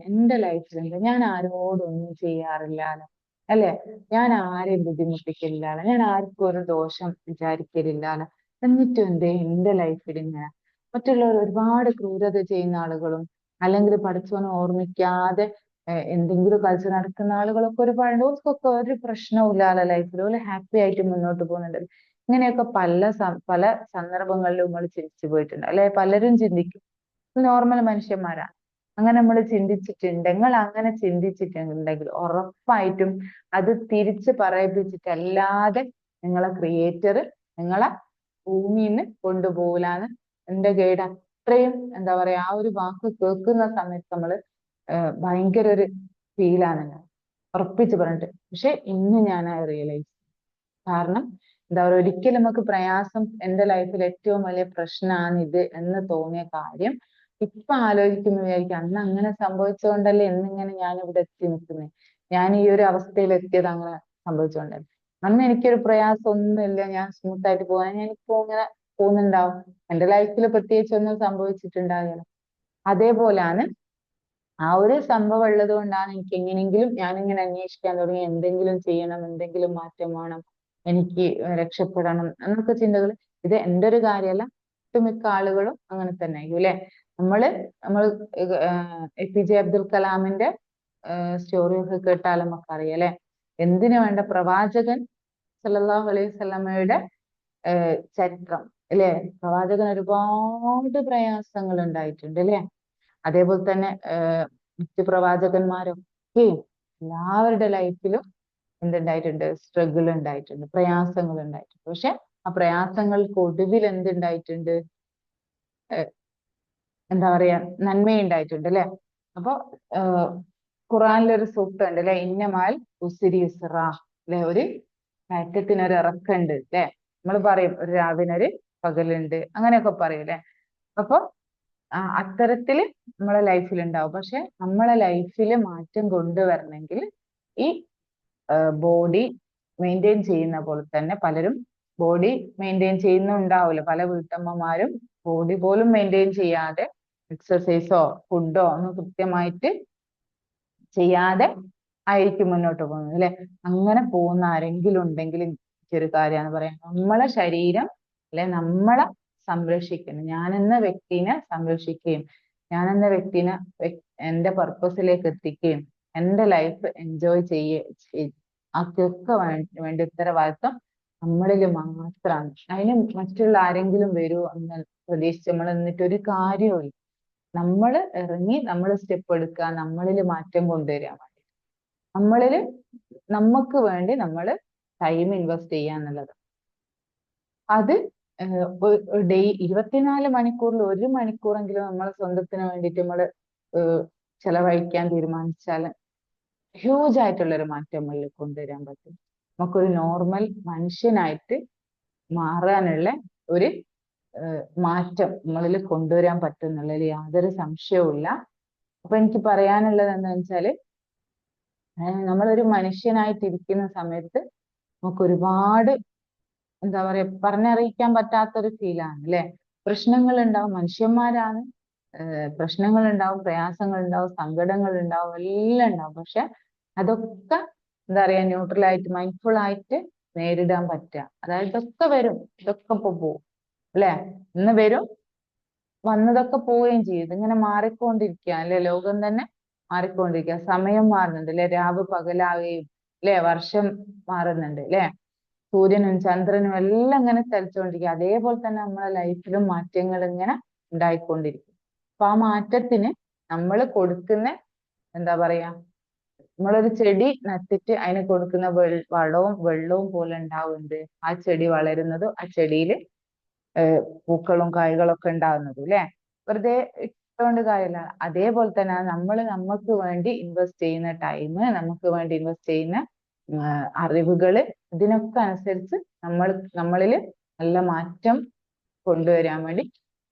എന്റെ ലൈഫിൽ എന്താ, ഞാൻ ആരോടൊന്നും ചെയ്യാറില്ലാലോ, അല്ലെ, ഞാൻ ആരെയും ബുദ്ധിമുട്ടിക്കില്ലാലോ, ഞാൻ ആർക്കും ഒരു ദോഷം വിചാരിക്കലില്ലാലോ, എന്നിട്ടും എന്തേ എന്റെ ലൈഫിൽ ഇങ്ങനെ. മറ്റുള്ളവർ ഒരുപാട് ക്രൂരത ചെയ്യുന്ന ആളുകളും അല്ലെങ്കിൽ പഠിച്ചവനെ ഓർമ്മിക്കാതെ എന്തെങ്കിലും കളിച്ച് നടക്കുന്ന ആളുകളൊക്കെ ഒരുപാട്, ഓർക്കൊക്കെ ഒരു പ്രശ്നവും ഇല്ലാതെ ലൈഫിൽ ഒരു ഹാപ്പി ആയിട്ട് മുന്നോട്ട് പോകുന്നുണ്ട്. ഇങ്ങനെയൊക്കെ പല സന്ദർഭങ്ങളിലും നമ്മൾ ചിന്തിച്ചു പോയിട്ടുണ്ട്, അല്ലെ? പലരും ചിന്തിക്കും, നോർമൽ മനുഷ്യന്മാരാണ്. അങ്ങനെ നമ്മൾ ചിന്തിച്ചിട്ടുണ്ടെങ്കിൽ, അങ്ങനെ ചിന്തിച്ചിട്ടുണ്ടെങ്കിൽ ഉറപ്പായിട്ടും അത് തിരിച്ച് പറയിപ്പിച്ചിട്ടല്ലാതെ നിങ്ങളെ ക്രിയേറ്റർ നിങ്ങളെ ഭൂമിയിൽ നിന്ന് കൊണ്ടുപോകില്ലാന്ന് എന്റെ ഗൈഡ് അത്രയും എന്താ പറയാ, ആ ഒരു വാക്ക് കേൾക്കുന്ന സമയത്ത് നമ്മള് ഭയങ്കര ഒരു ഫീലാണ് ഉറപ്പിച്ച് പറഞ്ഞിട്ട്. പക്ഷെ ഇന്ന് ഞാൻ റിയലൈസ്, കാരണം എന്താ പറയുക, ഒരിക്കലും നമുക്ക് പ്രയാസം, എന്റെ ലൈഫിൽ ഏറ്റവും വലിയ പ്രശ്നമാണ് ഇത് എന്ന് തോന്നിയ കാര്യം ഇപ്പൊ ആലോചിക്കുന്നു വിചാരിക്കും, അന്ന് അങ്ങനെ സംഭവിച്ചുകൊണ്ടല്ലേ എന്നിങ്ങനെ ഞാൻ ഇവിടെ എത്തി നിൽക്കുന്നത്, ഞാൻ ഈ ഒരു അവസ്ഥയിൽ എത്തിയത് അങ്ങനെ സംഭവിച്ചുകൊണ്ടല്ലേ. അന്ന് എനിക്കൊരു പ്രയാസം ഒന്നുമില്ല, ഞാൻ സ്മൂത്ത് ആയിട്ട് പോകാൻ, ഞാനിപ്പോ ഇങ്ങനെ പോകുന്നുണ്ടാവും, എന്റെ ലൈഫിൽ പ്രത്യേകിച്ച് ഒന്നും സംഭവിച്ചിട്ടുണ്ടാകില്ല. അതേപോലാണ് ആ ഒരു സംഭവം ഉള്ളത് കൊണ്ടാണ് എനിക്ക് എങ്ങനെയെങ്കിലും ഞാനിങ്ങനെ അന്വേഷിക്കാൻ തുടങ്ങി, എന്തെങ്കിലും ചെയ്യണം, എന്തെങ്കിലും മാറ്റം വേണം, എനിക്ക് രക്ഷപ്പെടണം എന്നൊക്കെ ചിന്തകൾ. ഇത് എന്റെ ഒരു കാര്യമല്ല, ഒട്ടുമിക്ക ആളുകളും അങ്ങനെ തന്നെ ആയിരിക്കും, അല്ലെ? നമ്മൾ APJ അബ്ദുൽ കലാമിന്റെ സ്റ്റോറി ഒക്കെ കേട്ടാലും നമുക്ക് അറിയാം, അല്ലെ? എന്തിനു വേണ്ട പ്രവാചകൻ സല്ലല്ലാഹു അലൈഹി വസല്ലമയുടെ ചരിത്രം, അല്ലെ? പ്രവാചകൻ ഒരുപാട് പ്രയാസങ്ങൾ ഉണ്ടായിട്ടുണ്ട്, അല്ലെ? അതേപോലെ തന്നെ മറ്റു പ്രവാചകന്മാരൊക്കെ എല്ലാവരുടെ ലൈഫിലും എന്തുണ്ടായിട്ടുണ്ട്? സ്ട്രഗിൾ ഉണ്ടായിട്ടുണ്ട്, പ്രയാസങ്ങൾ ഉണ്ടായിട്ടുണ്ട്. പക്ഷെ ആ പ്രയാസങ്ങൾക്ക് ഒടുവിൽ എന്തുണ്ടായിട്ടുണ്ട്? എന്താ പറയാ, നന്മയുണ്ടായിട്ടുണ്ട്, അല്ലെ? അപ്പൊ ഖുറാനിലൊരു സൂക്തം ഉണ്ട്, അല്ലെ? ഇന്നമാൽ ഉസ്രി യുസ്റ, അല്ലെ? ഒരു കയറ്റത്തിനൊരു ഇറക്കുണ്ട്, അല്ലെ? നമ്മൾ പറയും ഒരു രാവിനൊരു പകലുണ്ട്, അങ്ങനെയൊക്കെ പറയും, അല്ലെ? അപ്പൊ അത്തരത്തില് നമ്മളെ ലൈഫിൽ ഉണ്ടാവും. പക്ഷെ നമ്മളെ ലൈഫിൽ മാറ്റം കൊണ്ടുവരണമെങ്കിൽ ഈ ബോഡി മെയിൻറ്റെയിൻ ചെയ്യുന്ന പോലെ തന്നെ പലരും ബോഡി മെയിൻറ്റെയിൻ ചെയ്യുന്നുണ്ടാവില്ല. പല വീട്ടമ്മമാരും ബോഡി പോലും മെയിൻറ്റെയിൻ ചെയ്യാതെ എക്സസൈസോ ഫുഡോ ഒന്നും കൃത്യമായിട്ട് ചെയ്യാതെ ആയിരിക്കും മുന്നോട്ട് പോകുന്നത്, അല്ലെ? അങ്ങനെ പോകുന്ന ആരെങ്കിലും ഉണ്ടെങ്കിൽ ഒരു കാര്യമാണ് പറയാം, നമ്മളെ ശരീരം അല്ലെ നമ്മളെ സംരക്ഷിക്കണം, ഞാനെന്ന വ്യക്തിനെ സംരക്ഷിക്കുകയും ഞാനെന്ന വ്യക്തിനെ എന്റെ പർപ്പസിലേക്ക് എത്തിക്കുകയും എന്റെ ലൈഫ് എൻജോയ് അതൊക്കെ വേണ്ട ഉത്തരവാദിത്വം നമ്മളിൽ മാത്രമാണ്. അതിന് മറ്റുള്ള ആരെങ്കിലും വരുമോ എന്ന് പ്രതീക്ഷിച്ച് നമ്മൾ എന്നിട്ട് ഒരു കാര്യവും. നമ്മൾ ഇറങ്ങി, നമ്മൾ സ്റ്റെപ്പ് എടുക്കുക, നമ്മളിൽ മാറ്റം കൊണ്ടുവരിക, നമ്മളിൽ നമുക്ക് വേണ്ടി നമ്മൾ ടൈം ഇൻവെസ്റ്റ് ചെയ്യുക എന്നുള്ളത്. അത് 24 മണിക്കൂറിൽ 1 മണിക്കൂറെങ്കിലും നമ്മൾ സ്വന്തത്തിന് വേണ്ടിയിട്ട് നമ്മൾ ചെലവഴിക്കാൻ തീരുമാനിച്ചാൽ ഹ്യൂജ് ആയിട്ടുള്ളൊരു മാറ്റം നമ്മളിൽ കൊണ്ടുവരാൻ പറ്റും. നമുക്കൊരു നോർമൽ മനുഷ്യനായിട്ട് മാറാനുള്ള ഒരു മാറ്റം നമ്മളിൽ കൊണ്ടുവരാൻ പറ്റും എന്നുള്ളതിൽ യാതൊരു സംശയവും ഇല്ല. അപ്പൊ എനിക്ക് പറയാനുള്ളത് എന്താണെന്ന് വെച്ചാല്, നമ്മളൊരു മനുഷ്യനായിട്ടിരിക്കുന്ന സമയത്ത് നമുക്ക് ഒരുപാട് എന്താ പറയാ, പറഞ്ഞറിയിക്കാൻ പറ്റാത്തൊരു ഫീലാണ്, അല്ലെ? പ്രശ്നങ്ങൾ ഉണ്ടാവും, മനുഷ്യന്മാരാണ്, പ്രശ്നങ്ങൾ ഉണ്ടാവും, പ്രയാസങ്ങൾ ഉണ്ടാവും, സങ്കടങ്ങൾ ഉണ്ടാവും, എല്ലാം ഉണ്ടാവും. പക്ഷെ അതൊക്കെ എന്താ പറയാ, ന്യൂട്രലായിട്ട് മൈൻഡ്ഫുൾ ആയിട്ട് നേരിടാൻ പറ്റുക. അതായത് ഇതൊക്കെ വരും, ഇതൊക്കെ ഇപ്പൊ പോവും, അല്ലെ? ഇന്ന് വരും, വന്നതൊക്കെ പോവുകയും ചെയ്യും. ഇതിങ്ങനെ മാറിക്കൊണ്ടിരിക്കുക, അല്ലെ? ലോകം തന്നെ മാറിക്കൊണ്ടിരിക്കുക, സമയം മാറുന്നുണ്ട്, അല്ലെ? രാവ് പകലാവുകയും, അല്ലെ? വർഷം മാറുന്നുണ്ട്, അല്ലെ? സൂര്യനും ചന്ദ്രനും എല്ലാം ഇങ്ങനെ ചലിച്ചുകൊണ്ടിരിക്കുക. അതേപോലെ തന്നെ നമ്മളെ ലൈഫിലും മാറ്റങ്ങൾ ഇങ്ങനെ ഉണ്ടായിക്കൊണ്ടിരിക്കും. അപ്പൊ ആ മാറ്റത്തിന് നമ്മൾ കൊടുക്കുന്ന എന്താ പറയാ, നമ്മളൊരു ചെടി നട്ടിട്ട് അതിന് കൊടുക്കുന്ന വളവും വെള്ളവും പോലെ ഉണ്ടാവുന്നത് ആ ചെടി വളരുന്നതും ആ ചെടിയിൽ പൂക്കളും കായ്കളും ഒക്കെ ഉണ്ടാവുന്നതും അല്ലെ. വെറുതെ ഇട്ടുകൊണ്ട് കാര്യമില്ല. അതേപോലെ തന്നെ നമ്മൾ നമുക്ക് വേണ്ടി ഇൻവെസ്റ്റ് ചെയ്യുന്ന ടൈം, നമുക്ക് വേണ്ടി ഇൻവെസ്റ്റ് ചെയ്യുന്ന അറിവുകള്, ഇതിനൊക്കെ അനുസരിച്ച് നമ്മളിൽ നല്ല മാറ്റം കൊണ്ടുവരാൻ വേണ്ടി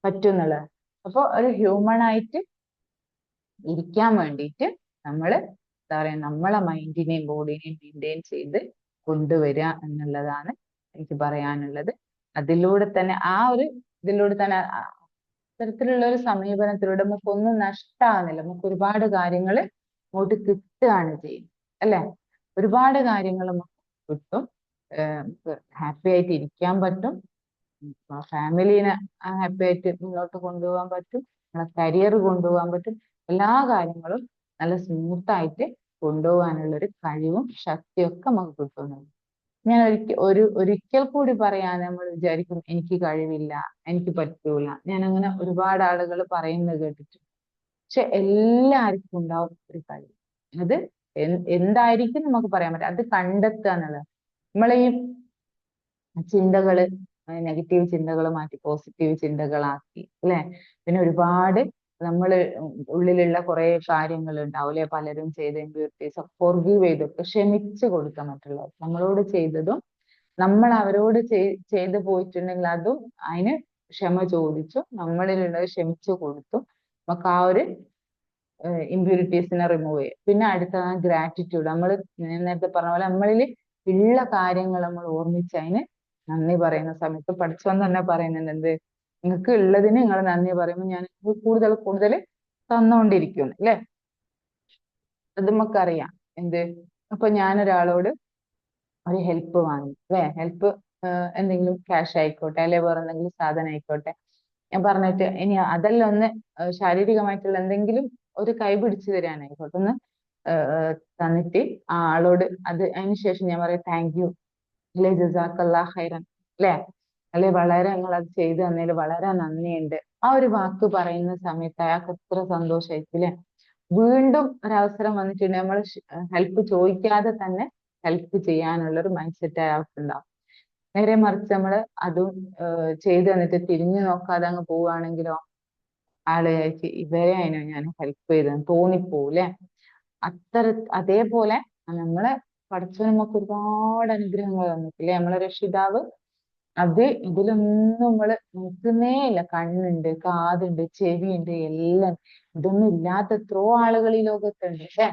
പറ്റും എന്നുള്ളതാണ്. അപ്പൊ ഒരു ഹ്യൂമൺ ആയിട്ട് ഇരിക്കാൻ വേണ്ടിയിട്ട് നമ്മൾ എന്താ പറയാ, നമ്മളെ മൈൻഡിനെയും ബോഡിനെയും മെയിൻറ്റെയിൻ ചെയ്ത് കൊണ്ടുവരിക എന്നുള്ളതാണ് എനിക്ക് പറയാനുള്ളത്. അതിലൂടെ തന്നെ ഇതിലൂടെ തന്നെ അത്തരത്തിലുള്ള ഒരു സമീപനത്തിലൂടെ നമുക്കൊന്നും നഷ്ടമാകുന്നില്ല. നമുക്ക് ഒരുപാട് കാര്യങ്ങൾ അങ്ങോട്ട് കിട്ടുകയാണ് ചെയ്യുന്നത് അല്ലെ. ഒരുപാട് കാര്യങ്ങൾ നമുക്ക് കിട്ടും. ഹാപ്പി ആയിട്ട് ഇരിക്കാൻ പറ്റും, ഫാമിലീനെ ഹാപ്പി ആയിട്ട് മുന്നോട്ട് കൊണ്ടുപോകാൻ പറ്റും, നമ്മളെ കരിയർ കൊണ്ടുപോകാൻ പറ്റും. എല്ലാ കാര്യങ്ങളും നല്ല സ്മൂത്ത് ആയിട്ട് കൊണ്ടുപോകാനുള്ള ഒരു കഴിവും ശക്തിയും ഒക്കെ നമുക്ക് കിട്ടുന്നുണ്ട്. ഞാൻ ഒരിക്കൽ കൂടി പറയാൻ നമ്മൾ വിചാരിക്കും എനിക്ക് കഴിവില്ല, എനിക്ക് പറ്റൂല. ഞാൻ അങ്ങനെ ഒരുപാട് ആളുകൾ പറയുന്നത് കേട്ടിട്ടുണ്ട്. പക്ഷെ എല്ലാവർക്കും ഉണ്ടാവും ഒരു കഴിവ്. അത് എന്തായിരിക്കും നമുക്ക് പറയാൻ പറ്റും. അത് കണ്ടെത്തുക എന്നുള്ളത്. നമ്മളെ ഈ ചിന്തകള്, നെഗറ്റീവ് ചിന്തകൾ മാറ്റി പോസിറ്റീവ് ചിന്തകളാക്കി അല്ലെ. പിന്നെ ഒരുപാട് നമ്മള് ഉള്ളിലുള്ള കുറെ കാര്യങ്ങൾ ഉണ്ടാവും അല്ലെ, പലരും ചെയ്ത ഇമ്പ്യൂരിറ്റീസ് ഫോർഗീവ് ചെയ്തൊക്കെ ക്ഷമിച്ചു കൊടുക്കാൻ മറ്റുള്ളവർ നമ്മളോട് ചെയ്തതും നമ്മൾ അവരോട് ചെയ്തു പോയിട്ടുണ്ടെങ്കിൽ അതും അതിന് ക്ഷമ ചോദിച്ചു നമ്മളിലുള്ളത് ക്ഷമിച്ചു കൊടുത്തു നമുക്ക് ആ ഒരു ഇമ്പ്യൂരിറ്റീസിനെ റിമൂവ് ചെയ്യും. പിന്നെ അടുത്തതാണ് ഗ്രാറ്റിറ്റ്യൂഡ്. നമ്മൾ നേരത്തെ പറഞ്ഞ പോലെ നമ്മളിൽ ഉള്ള കാര്യങ്ങൾ നമ്മൾ ഓർമ്മിച്ച് അതിന് നന്ദി പറയുന്ന സമയത്ത് പഠിച്ചോൻ തന്നെ പറയുന്നുണ്ട്, എന്ത്, നിങ്ങൾക്ക് ഉള്ളതിന് നിങ്ങൾ നന്ദി പറയുമ്പോൾ ഞാൻ കൂടുതൽ കൂടുതൽ തന്നുകൊണ്ടിരിക്കുന്നു അല്ലെ. അത് നമുക്കറിയാം. എന്ത്, അപ്പൊ ഞാനൊരാളോട് ഒരു ഹെൽപ്പ് വാങ്ങി അല്ലെ, ഹെൽപ്പ് എന്തെങ്കിലും ക്യാഷ് ആയിക്കോട്ടെ അല്ലെ വേറെ എന്തെങ്കിലും സാധനം ആയിക്കോട്ടെ, ഞാൻ പറഞ്ഞിട്ട് ഇനി അതല്ല ഒന്ന് ശാരീരികമായിട്ടുള്ള എന്തെങ്കിലും ഒരു കൈ പിടിച്ചു തരാനായിക്കോട്ടെ, ഒന്ന് തന്നിട്ട് ആ ആളോട് അതിന് ശേഷം ഞാൻ പറയാം താങ്ക് യു അല്ലെ, ജസാക്കല്ലാ ഖൈറൻ അല്ലെ, അല്ലെ വളരെ നിങ്ങൾ അത് ചെയ്തു തന്നതിൽ വളരെ നന്ദിയുണ്ട്. ആ ഒരു വാക്ക് പറയുന്ന സമയത്ത് അയാൾക്ക് എത്ര സന്തോഷമായിരിക്കും അല്ലെ. വീണ്ടും ഒരവസരം വന്നിട്ടുണ്ടെങ്കിൽ നമ്മൾ ഹെൽപ്പ് ചോദിക്കാതെ തന്നെ ഹെൽപ്പ് ചെയ്യാനുള്ള ഒരു മൈൻഡ് സെറ്റ് അയാൾക്ക് ഉണ്ടാവും. നേരെ മറിച്ച് നമ്മള് അതും ചെയ്തു തന്നിട്ട് തിരിഞ്ഞു നോക്കാതെ അങ്ങ് പോവുകയാണെങ്കിലോ ആള് ഇവരെ അതിനോ ഞാൻ ഹെൽപ്പ് ചെയ്തെന്ന് തോന്നിപ്പോവും. അതേപോലെ നമ്മളെ പഠിച്ചു നമുക്ക് ഒരുപാട് അനുഗ്രഹങ്ങൾ തന്നിട്ടില്ലേ നമ്മളെ രക്ഷിതാവ്. ഇതിലൊന്നും നമ്മള് നോക്കുന്നേ ഇല്ല. കണ്ണുണ്ട്, കാതുണ്ട്, ചെവിയുണ്ട്, എല്ലാം. ഇതൊന്നും ഇല്ലാത്ത എത്രയോ ആളുകൾ ഈ ലോകത്തുണ്ട് അല്ലെ.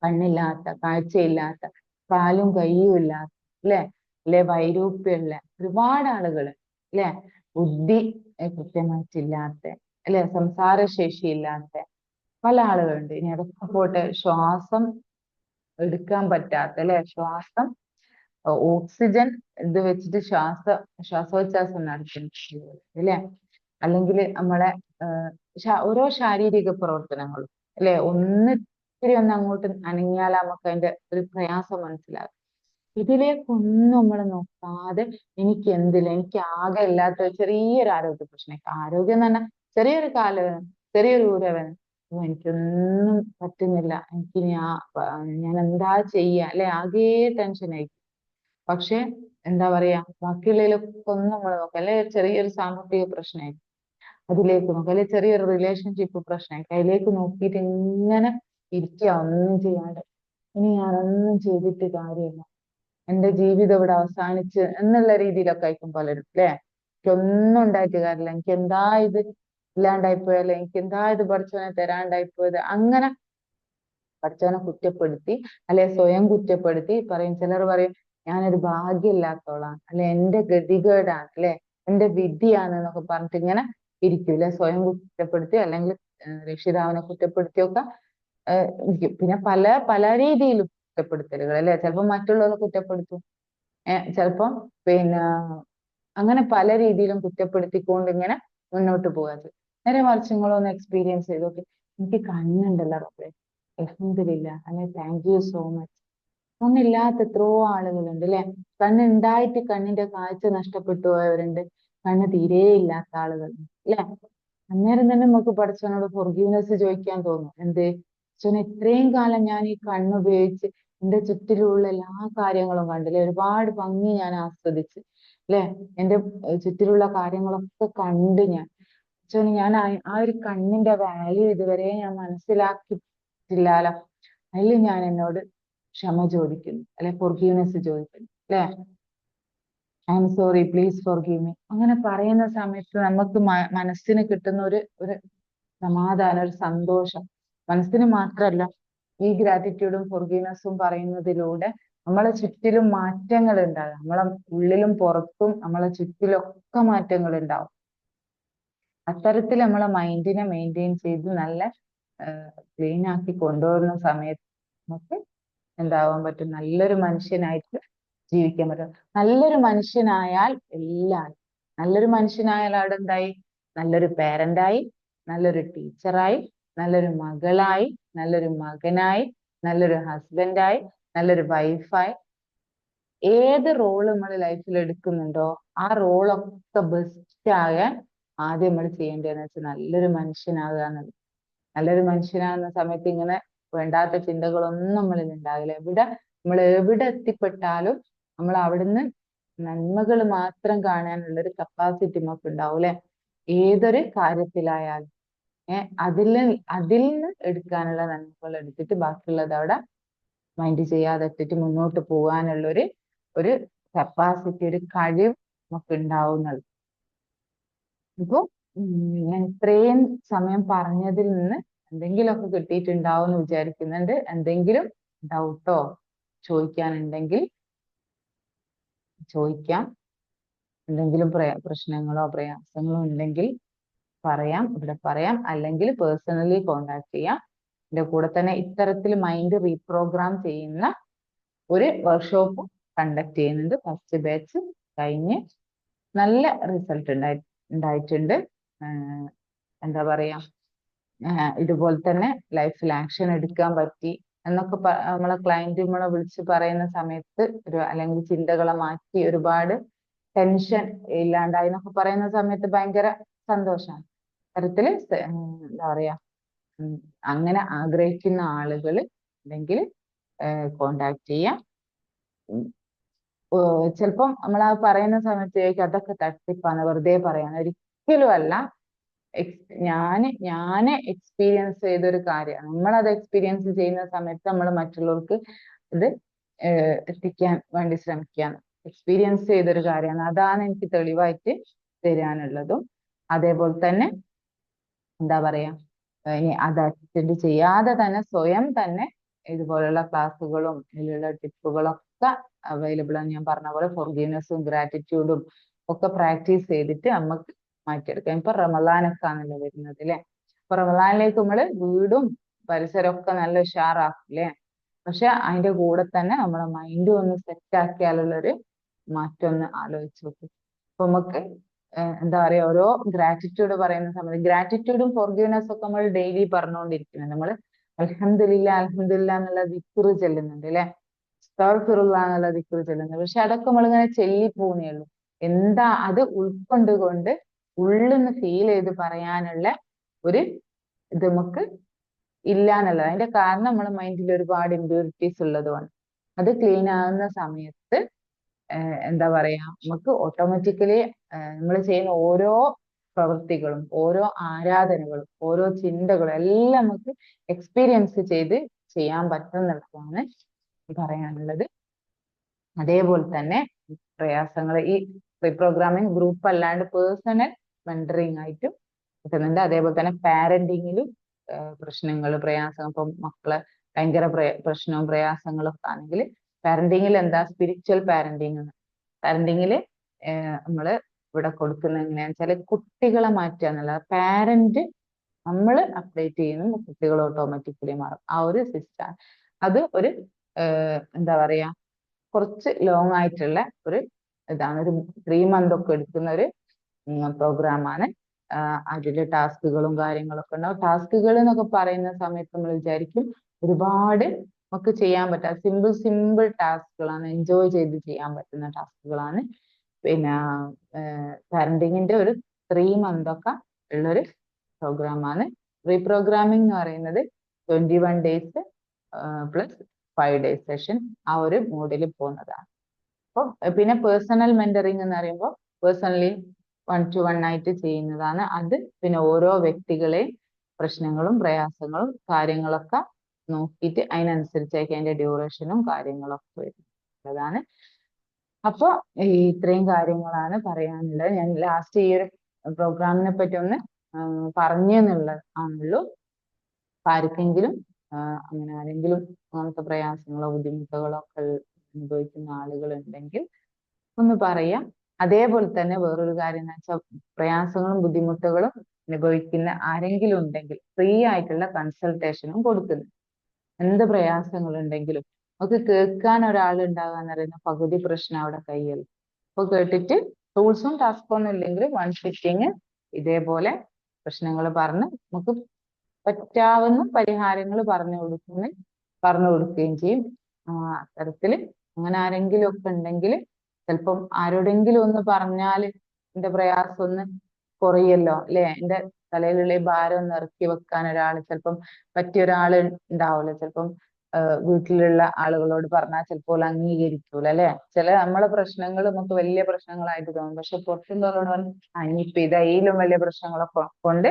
കണ്ണില്ലാത്ത, കാഴ്ചയില്ലാത്ത, കാലും കയ്യും ഇല്ലാത്ത അല്ലെ വൈരൂപ്യമുള്ള ഒരുപാട് ആളുകൾ അല്ലെ, ബുദ്ധി കൃത്യമായിട്ടില്ലാത്ത അല്ലെ, സംസാരശേഷി ഇല്ലാത്ത പല ആളുകളുണ്ട്. ഇനി അതൊക്കെ പോട്ടെ, ശ്വാസം എടുക്കാൻ പറ്റാത്ത അല്ലെ, ശ്വാസം ഓക്സിജൻ ഇത് വെച്ചിട്ട് ശ്വാസോച്ഛ്വാസം നടത്തുന്നു അല്ലെ, അല്ലെങ്കിൽ നമ്മളെ ഓരോ ശാരീരിക പ്രവർത്തനങ്ങളും അല്ലെ, ഇത്തിരി ഒന്ന് അങ്ങോട്ട് അനങ്ങിയാൽ നമുക്ക് അതിന്റെ ഒരു പ്രയാസം മനസ്സിലാകും. ഇതിലേക്കൊന്നും നമ്മൾ നോക്കാതെ എനിക്ക് എന്തില്ല, എനിക്ക് ആകെ ഇല്ലാത്ത ചെറിയൊരു ആരോഗ്യ പ്രശ്നം, ആരോഗ്യം എന്ന് പറഞ്ഞാൽ ചെറിയൊരു കാലുവേദന, ചെറിയൊരു ഊരവേദന, എനിക്കൊന്നും പറ്റുന്നില്ല, എനിക്ക് ഞാൻ എന്താ ചെയ്യാ അല്ലെ, ആകെ ടെൻഷനായി. പക്ഷെ എന്താ പറയാ, ബാക്കിയുള്ളതിലൊക്കെ ഒന്നും നമ്മൾ നോക്കാം അല്ലെ, ചെറിയൊരു സാമ്പത്തിക പ്രശ്നമായി അതിലേക്ക് നോക്കാം, അല്ലെ ചെറിയൊരു റിലേഷൻഷിപ്പ് പ്രശ്നമായി അതിലേക്ക് നോക്കിയിട്ട് ഇങ്ങനെ ഇരിക്കുക ഒന്നും ചെയ്യാണ്ട്. ഇനി ഞാനൊന്നും ചെയ്തിട്ട് കാര്യമില്ല, എന്റെ ജീവിതം ഇവിടെ അവസാനിച്ച് എന്നുള്ള രീതിയിലൊക്കെ ആയിരിക്കും പലരും അല്ലെ. എനിക്കൊന്നും ഉണ്ടായിട്ട് കാര്യമില്ല, എനിക്ക് എന്താ ഇത് ഇല്ലാണ്ടായിപ്പോയല്ലേ, എനിക്ക് എന്താ ഇത് പഠിച്ചവനെ തരാണ്ടായിപ്പോയത്, അങ്ങനെ പഠിച്ചവനെ കുറ്റപ്പെടുത്തി അല്ലെ സ്വയം കുറ്റപ്പെടുത്തി പറയും. ചിലർ പറയും ഞാനൊരു ഭാഗ്യമില്ലാത്തോളാണ് അല്ലെ, എന്റെ ഗതികേടാണ് അല്ലെ, എന്റെ വിധിയാണ് എന്നൊക്കെ പറഞ്ഞിട്ട് ഇങ്ങനെ ഇരിക്കും അല്ലെ, സ്വയം കുറ്റപ്പെടുത്തി അല്ലെങ്കിൽ രക്ഷിതാവിനെ കുറ്റപ്പെടുത്തിയൊക്കെ ഇരിക്കും. പിന്നെ പല പല രീതിയിലും കുറ്റപ്പെടുത്തലുകൾ അല്ലെ, ചിലപ്പോൾ മറ്റുള്ളവരെ കുറ്റപ്പെടുത്തും, ചിലപ്പം പിന്നെ അങ്ങനെ പല രീതിയിലും കുറ്റപ്പെടുത്തിക്കൊണ്ട് ഇങ്ങനെ മുന്നോട്ട് പോകാത്. നേരെ മറിച്ച് നിങ്ങളൊന്ന് എക്സ്പീരിയൻസ് ചെയ്ത് നോക്കി, എനിക്ക് കണ്ണുണ്ടല്ലോ റബ്ബേ, അൽഹംദുലില്ലാ അല്ലെ, താങ്ക് യു സോ മച്ച്. ഒന്നില്ലാത്ത എത്രയോ ആളുകളുണ്ട് അല്ലെ, കണ്ണുണ്ടായിട്ട് കണ്ണിന്റെ കാഴ്ച നഷ്ടപ്പെട്ടു പോയവരുണ്ട്, കണ്ണ് തീരെ ഇല്ലാത്ത ആളുകളുണ്ട് അല്ലെ. അന്നേരം തന്നെ നമുക്ക് പഠിച്ചവനോട് ഫൊർഗീവ്നെസ് ചോദിക്കാൻ തോന്നും. എന്ത് പടച്ചോനെ, ഇത്രയും കാലം ഞാൻ ഈ കണ്ണുപയോഗിച്ച് എന്റെ ചുറ്റിലുള്ള എല്ലാ കാര്യങ്ങളും കണ്ടില്ലേ, ഒരുപാട് ഭംഗി ഞാൻ ആസ്വദിച്ച് അല്ലെ, എന്റെ ചുറ്റിലുള്ള കാര്യങ്ങളൊക്കെ കണ്ട് ഞാൻ, പടച്ചോനെ ഞാൻ ആ ഒരു കണ്ണിന്റെ വാല്യൂ ഇതുവരെ ഞാൻ മനസ്സിലാക്കിയിട്ടില്ലാലോ. അതിൽ ഞാൻ എന്നോട് ക്ഷമ ചോദിക്കുന്നു, അല്ലെ ഫൊർഗീവ്നെസ് ചോദിക്കുന്നു, അല്ലെ I am sorry please forgive me. അങ്ങനെ പറയുന്ന സമയത്ത് നമുക്ക് മനസ്സിന് കിട്ടുന്ന ഒരു സമാധാനം, ഒരു സന്തോഷം, മനസ്സിന് മാത്രമല്ല, ഈ ഗ്രാറ്റിറ്റ്യൂഡും ഫൊർഗീവ്നെസ്സും പറയുന്നതിലൂടെ നമ്മളെ ചുറ്റിലും മാറ്റങ്ങൾ ഉണ്ടാകും. നമ്മളെ ഉള്ളിലും പുറത്തും നമ്മളെ ചുറ്റിലൊക്കെ മാറ്റങ്ങൾ ഉണ്ടാവും. അത്തരത്തിൽ നമ്മളെ മൈൻഡിനെ മെയിൻറ്റെയിൻ ചെയ്ത് നല്ല ക്ലീൻ ആക്കി കൊണ്ടുവരുന്ന സമയത്ത് നമുക്ക് എന്താവാൻ പറ്റും, നല്ലൊരു മനുഷ്യനായിട്ട് ജീവിക്കാൻ പറ്റും. നല്ലൊരു മനുഷ്യനായാൽ എല്ലാം, നല്ലൊരു മനുഷ്യനായാൽ അവിടെ എന്തായി, നല്ലൊരു പേരന്റായി, നല്ലൊരു ടീച്ചറായി, നല്ലൊരു മകളായി, നല്ലൊരു മകനായി, നല്ലൊരു ഹസ്ബൻഡായി, നല്ലൊരു വൈഫായി. ഏത് റോള് നമ്മൾ ലൈഫിൽ എടുക്കുന്നുണ്ടോ ആ റോളൊക്കെ ബെസ്റ്റ് ആകാൻ ആദ്യം നമ്മൾ ചെയ്യേണ്ടതെന്ന് വെച്ചാൽ നല്ലൊരു മനുഷ്യനാകുക എന്നുള്ളത്. നല്ലൊരു മനുഷ്യനാകുന്ന സമയത്ത് ഇങ്ങനെ വേണ്ടാത്ത ചിന്തകളൊന്നും നമ്മളിൽ ഉണ്ടാവില്ല. നമ്മൾ എവിടെ എത്തിപ്പെട്ടാലും നമ്മൾ അവിടുന്ന് നന്മകൾ മാത്രം കാണാനുള്ള ഒരു കപ്പാസിറ്റി നമുക്ക് ഉണ്ടാവും, അല്ലെ, ഏതൊരു കാര്യത്തിലായാലും. അതിൽ നിന്ന് എടുക്കാനുള്ള നന്മകൾ എടുത്തിട്ട് ബാക്കിയുള്ളത് അവിടെ മൈൻഡ് ചെയ്യാതെ ഇട്ടിട്ട് മുന്നോട്ട് പോകാനുള്ള ഒരു കപ്പാസിറ്റി, ഒരു കഴിവ് നമുക്ക് ഉണ്ടാവുന്നത്. ഇപ്പൊ ഞാൻ ഇത്രയും സമയം പറഞ്ഞതിൽ നിന്ന് എന്തെങ്കിലുമൊക്കെ കിട്ടിയിട്ടുണ്ടാവും എന്ന് വിചാരിക്കുന്നുണ്ട്. എന്തെങ്കിലും ഡൗട്ടോ ചോദിക്കാനുണ്ടെങ്കിൽ ചോദിക്കാം. എന്തെങ്കിലും പ്രശ്നങ്ങളോ പ്രയാസങ്ങളോ ഉണ്ടെങ്കിൽ പറയാം, ഇവിടെ പറയാം, അല്ലെങ്കിൽ പേഴ്സണലി കോണ്ടാക്ട് ചെയ്യാം. എന്റെ കൂടെ തന്നെ ഇത്തരത്തിൽ മൈൻഡ് റീപ്രോഗ്രാം ചെയ്യുന്ന ഒരു വർക്ക്ഷോപ്പ് കണ്ടക്ട് ചെയ്യുന്നുണ്ട്. ഫസ്റ്റ് ബാച്ച് കഴിഞ്ഞ് നല്ല റിസൾട്ട് ഉണ്ടായിട്ടുണ്ട്. എന്താ പറയാ, ഇതുപോലെ തന്നെ ലൈഫിൽ ആക്ഷൻ എടുക്കാൻ പറ്റി എന്നൊക്കെ നമ്മളെ ക്ലയന്റ് നമ്മളെ വിളിച്ച് പറയുന്ന സമയത്ത് അല്ലെങ്കിൽ ചിന്തകളെ മാറ്റി ഒരുപാട് ടെൻഷൻ ഇല്ലാണ്ടായി എന്നൊക്കെ പറയുന്ന സമയത്ത് ഭയങ്കര സന്തോഷമാണ്. തരത്തില് എന്താ പറയാ, അങ്ങനെ ആഗ്രഹിക്കുന്ന ആളുകൾ ഉണ്ടെങ്കിൽ കോണ്ടാക്ട് ചെയ്യാം. ചിലപ്പം നമ്മൾ ആ പറയുന്ന സമയത്തേക്ക് അതൊക്കെ തട്ടിപ്പാണ്, വെറുതെ പറയാൻ, ഒരിക്കലും അല്ല. ഞാന് എക്സ്പീരിയൻസ് ചെയ്തൊരു കാര്യമാണ്. നമ്മളത് എക്സ്പീരിയൻസ് ചെയ്യുന്ന സമയത്ത് നമ്മൾ മറ്റുള്ളവർക്ക് ഇത് എത്തിക്കാൻ വേണ്ടി ശ്രമിക്കുകയാണ്. എക്സ്പീരിയൻസ് ചെയ്തൊരു കാര്യമാണ്, അതാണ് എനിക്ക് തെളിവായിട്ട് തരാനുള്ളതും. അതേപോലെ തന്നെ എന്താ പറയാ, ഇനി അത് അറ്റൻഡ് ചെയ്യാതെ തന്നെ സ്വയം തന്നെ ഇതുപോലുള്ള ക്ലാസ്സുകളും ഇതിലുള്ള ടിപ്പുകളും ഒക്കെ അവൈലബിൾ ആണ്. ഞാൻ പറഞ്ഞ പോലെ ഫൊർഗീവ്നെസ്സും ഗ്രാറ്റിറ്റ്യൂഡും ഒക്കെ പ്രാക്ടീസ് ചെയ്തിട്ട് നമുക്ക് മാറ്റിയെടുക്കാം. ഇപ്പൊ റമദാനൊക്കെ ആണല്ലോ വരുന്നത്, അല്ലെ. അപ്പൊ റമദാനിലേക്ക് നമ്മള് വീടും പരിസരമൊക്കെ നല്ല ഉഷാറാക്കില്ലേ. പക്ഷെ അതിന്റെ കൂടെ തന്നെ നമ്മളെ മൈൻഡും ഒന്ന് സെറ്റ് ആക്കിയാലുള്ളൊരു മാറ്റം ഒന്ന് ആലോചിച്ച് നോക്കും. അപ്പൊ നമുക്ക് എന്താ പറയാ, ഓരോ ഗ്രാറ്റിറ്റ്യൂഡ് പറയുന്ന സമയത്ത് ഗ്രാറ്റിറ്റ്യൂഡും ഫൊർഗീവ്നെസ്സും ഒക്കെ നമ്മൾ ഡെയിലി പറഞ്ഞുകൊണ്ടിരിക്കുന്നത്. നമ്മൾ അൽഹംദുലില്ലാ അൽഹംദുലില്ലാ എന്നുള്ള ദിക്റ് ചെല്ലുന്നുണ്ട്, അല്ലെ, അസ്തഗ്ഫിറുല്ലാ എന്നുള്ള ദിക്റ് ചെല്ലുന്നുണ്ട്. പക്ഷെ അതൊക്കെ നമ്മളിങ്ങനെ ചെല്ലിപ്പോന്നേ ഉള്ളൂ. എന്താ അത് ഉൾക്കൊണ്ടുകൊണ്ട് ഉള്ളിന്ന് ഫീൽ ചെയ്ത് പറയാനുള്ള ഒരു ഇത് നമുക്ക് ഇല്ല എന്നുള്ളത്. അതിന്റെ കാരണം നമ്മുടെ മൈൻഡിൽ ഒരുപാട് ഇമ്പ്യൂരിറ്റീസ് ഉള്ളതുമാണ്. അത് ക്ലീൻ ആകുന്ന സമയത്ത് എന്താ പറയാ, നമുക്ക് ഓട്ടോമാറ്റിക്കലി നമ്മൾ ചെയ്യുന്ന ഓരോ പ്രവൃത്തികളും ഓരോ ആരാധനകളും ഓരോ ചിന്തകളും എല്ലാം നമുക്ക് എക്സ്പീരിയൻസ് ചെയ്ത് ചെയ്യാൻ പറ്റുന്നതാണ് പറയാനുള്ളത്. അതേപോലെ തന്നെ പ്രയാസങ്ങൾ ഈ റീപ്രോഗ്രാമിംഗ് ഗ്രൂപ്പ് അല്ലാണ്ട് പേഴ്സണൽ മെന്ററിങ് ആയിട്ടും കിട്ടുന്നുണ്ട്. അതേപോലെ തന്നെ പാരന്റിങ്ങിലും പ്രശ്നങ്ങൾ പ്രയാസങ്ങൾ, ഇപ്പം മക്കളെ ഭയങ്കര പ്രശ്നവും പ്രയാസങ്ങളും ഒക്കെ ആണെങ്കിൽ പാരന്റിങ്ങിൽ എന്താ സ്പിരിച്വൽ പാരന്റിങ്. പാരന്റിങ്ങിൽ നമ്മള് ഇവിടെ കൊടുക്കുന്ന എങ്ങനെയാണെന്ന് വെച്ചാൽ കുട്ടികളെ മാറ്റുക എന്നുള്ളത്. പാരന്റ് നമ്മൾ അപ്ഡേറ്റ് ചെയ്യുന്നു, കുട്ടികൾ ഓട്ടോമാറ്റിക്കലി മാറും. ആ ഒരു സിസ്റ്റം അത് ഒരു എന്താ പറയാ, കുറച്ച് ലോങ് ആയിട്ടുള്ള ഒരു ഇതാണ്. ഒരു 3 month ഒക്കെ എടുക്കുന്ന ഒരു പ്രോഗ്രാമാണ്. അതില് ടാസ്കുകളും കാര്യങ്ങളൊക്കെ ഉണ്ടാവും. ടാസ്കുകൾ എന്നൊക്കെ പറയുന്ന സമയത്ത് നമ്മൾ വിചാരിക്കും ഒരുപാട് നമുക്ക് ചെയ്യാൻ പറ്റാം. സിമ്പിൾ ടാസ്കുകളാണ്, എൻജോയ് ചെയ്ത് ചെയ്യാൻ പറ്റുന്ന ടാസ്കുകളാണ്. പിന്നെ പാരന്റിങ്ങിന്റെ ഒരു 3 month ഒക്കെ ഉള്ളൊരു പ്രോഗ്രാമാണ്. റീപ്രോഗ്രാമിംഗ് എന്ന് പറയുന്നത് 21 ഡേയ്സ് പ്ലസ് 5 ഡേയ്സ് സെഷൻ ആ ഒരു മോഡിൽ പോകുന്നതാണ്. അപ്പോൾ പിന്നെ പേഴ്സണൽ മെന്ററിങ് എന്ന് പറയുമ്പോൾ പേഴ്സണലി 1 to 1 ആയിട്ട് ചെയ്യുന്നതാണ്. അത് പിന്നെ ഓരോ വ്യക്തികളെയും പ്രശ്നങ്ങളും പ്രയാസങ്ങളും കാര്യങ്ങളൊക്കെ നോക്കിയിട്ട് അതിനനുസരിച്ചായിരിക്കും അതിന്റെ ഡ്യൂറേഷനും കാര്യങ്ങളൊക്കെ വരുന്നതാണ്. അപ്പൊ ഇത്രയും കാര്യങ്ങളാണ് പറയാനുള്ളത്. ഞാൻ ലാസ്റ്റ് ഈ ഒരു പ്രോഗ്രാമിനെ പറ്റി ഒന്ന് പറഞ്ഞെന്നുള്ളത് ആണുള്ളൂ. ആർക്കെങ്കിലും അങ്ങനെ ആരെങ്കിലും അങ്ങനത്തെ പ്രയാസങ്ങളോ ബുദ്ധിമുട്ടുകളോ ഒക്കെ അനുഭവിക്കുന്ന ആളുകൾ ഉണ്ടെങ്കിൽ ഒന്ന് പറയാം. അതേപോലെ തന്നെ വേറൊരു കാര്യം എന്ന് വെച്ചാൽ പ്രയാസങ്ങളും ബുദ്ധിമുട്ടുകളും അനുഭവിക്കുന്ന ആരെങ്കിലും ഉണ്ടെങ്കിൽ ഫ്രീ ആയിട്ടുള്ള കൺസൾട്ടേഷനും കൊടുക്കുന്നു. എന്ത് പ്രയാസങ്ങൾ ഉണ്ടെങ്കിലും നമുക്ക് കേൾക്കാൻ ഒരാൾ ഉണ്ടാകുക എന്ന് പറയുന്ന പകുതി പ്രശ്നം അവിടെ കയ്യല്ല. അപ്പൊ കേട്ടിട്ട് ടൂൾസും ടാസ്കും ഒന്നും ഇല്ലെങ്കിൽ 1 സിറ്റിങ് ഇതേപോലെ പ്രശ്നങ്ങൾ പറഞ്ഞ് നമുക്ക് പറ്റാവുന്ന പരിഹാരങ്ങൾ പറഞ്ഞു കൊടുക്കുകയും ചെയ്യും. അത്തരത്തില് അങ്ങനെ ആരെങ്കിലും ഒക്കെ ഉണ്ടെങ്കിൽ ചിലപ്പം ആരോടെങ്കിലും ഒന്ന് പറഞ്ഞാൽ എന്റെ പ്രയാസം ഒന്ന് കുറയല്ലോ അല്ലെ, എന്റെ തലയിലുള്ള ഈ ഭാരം ഒന്ന് ഇറക്കി വെക്കാൻ ഒരാൾ ചിലപ്പം പറ്റിയ ഒരാൾ ഉണ്ടാവില്ല. ചിലപ്പം വീട്ടിലുള്ള ആളുകളോട് പറഞ്ഞാൽ ചിലപ്പോൾ അംഗീകരിക്കൂല അല്ലെ. ചില നമ്മളെ പ്രശ്നങ്ങൾ നമുക്ക് വലിയ പ്രശ്നങ്ങളായിട്ട് തോന്നും. പക്ഷെ പുറത്തുള്ളവരോട് പറഞ്ഞു ഇനിയിപ്പൊ ഇതയിലും വലിയ പ്രശ്നങ്ങളൊക്കെ കൊണ്ട്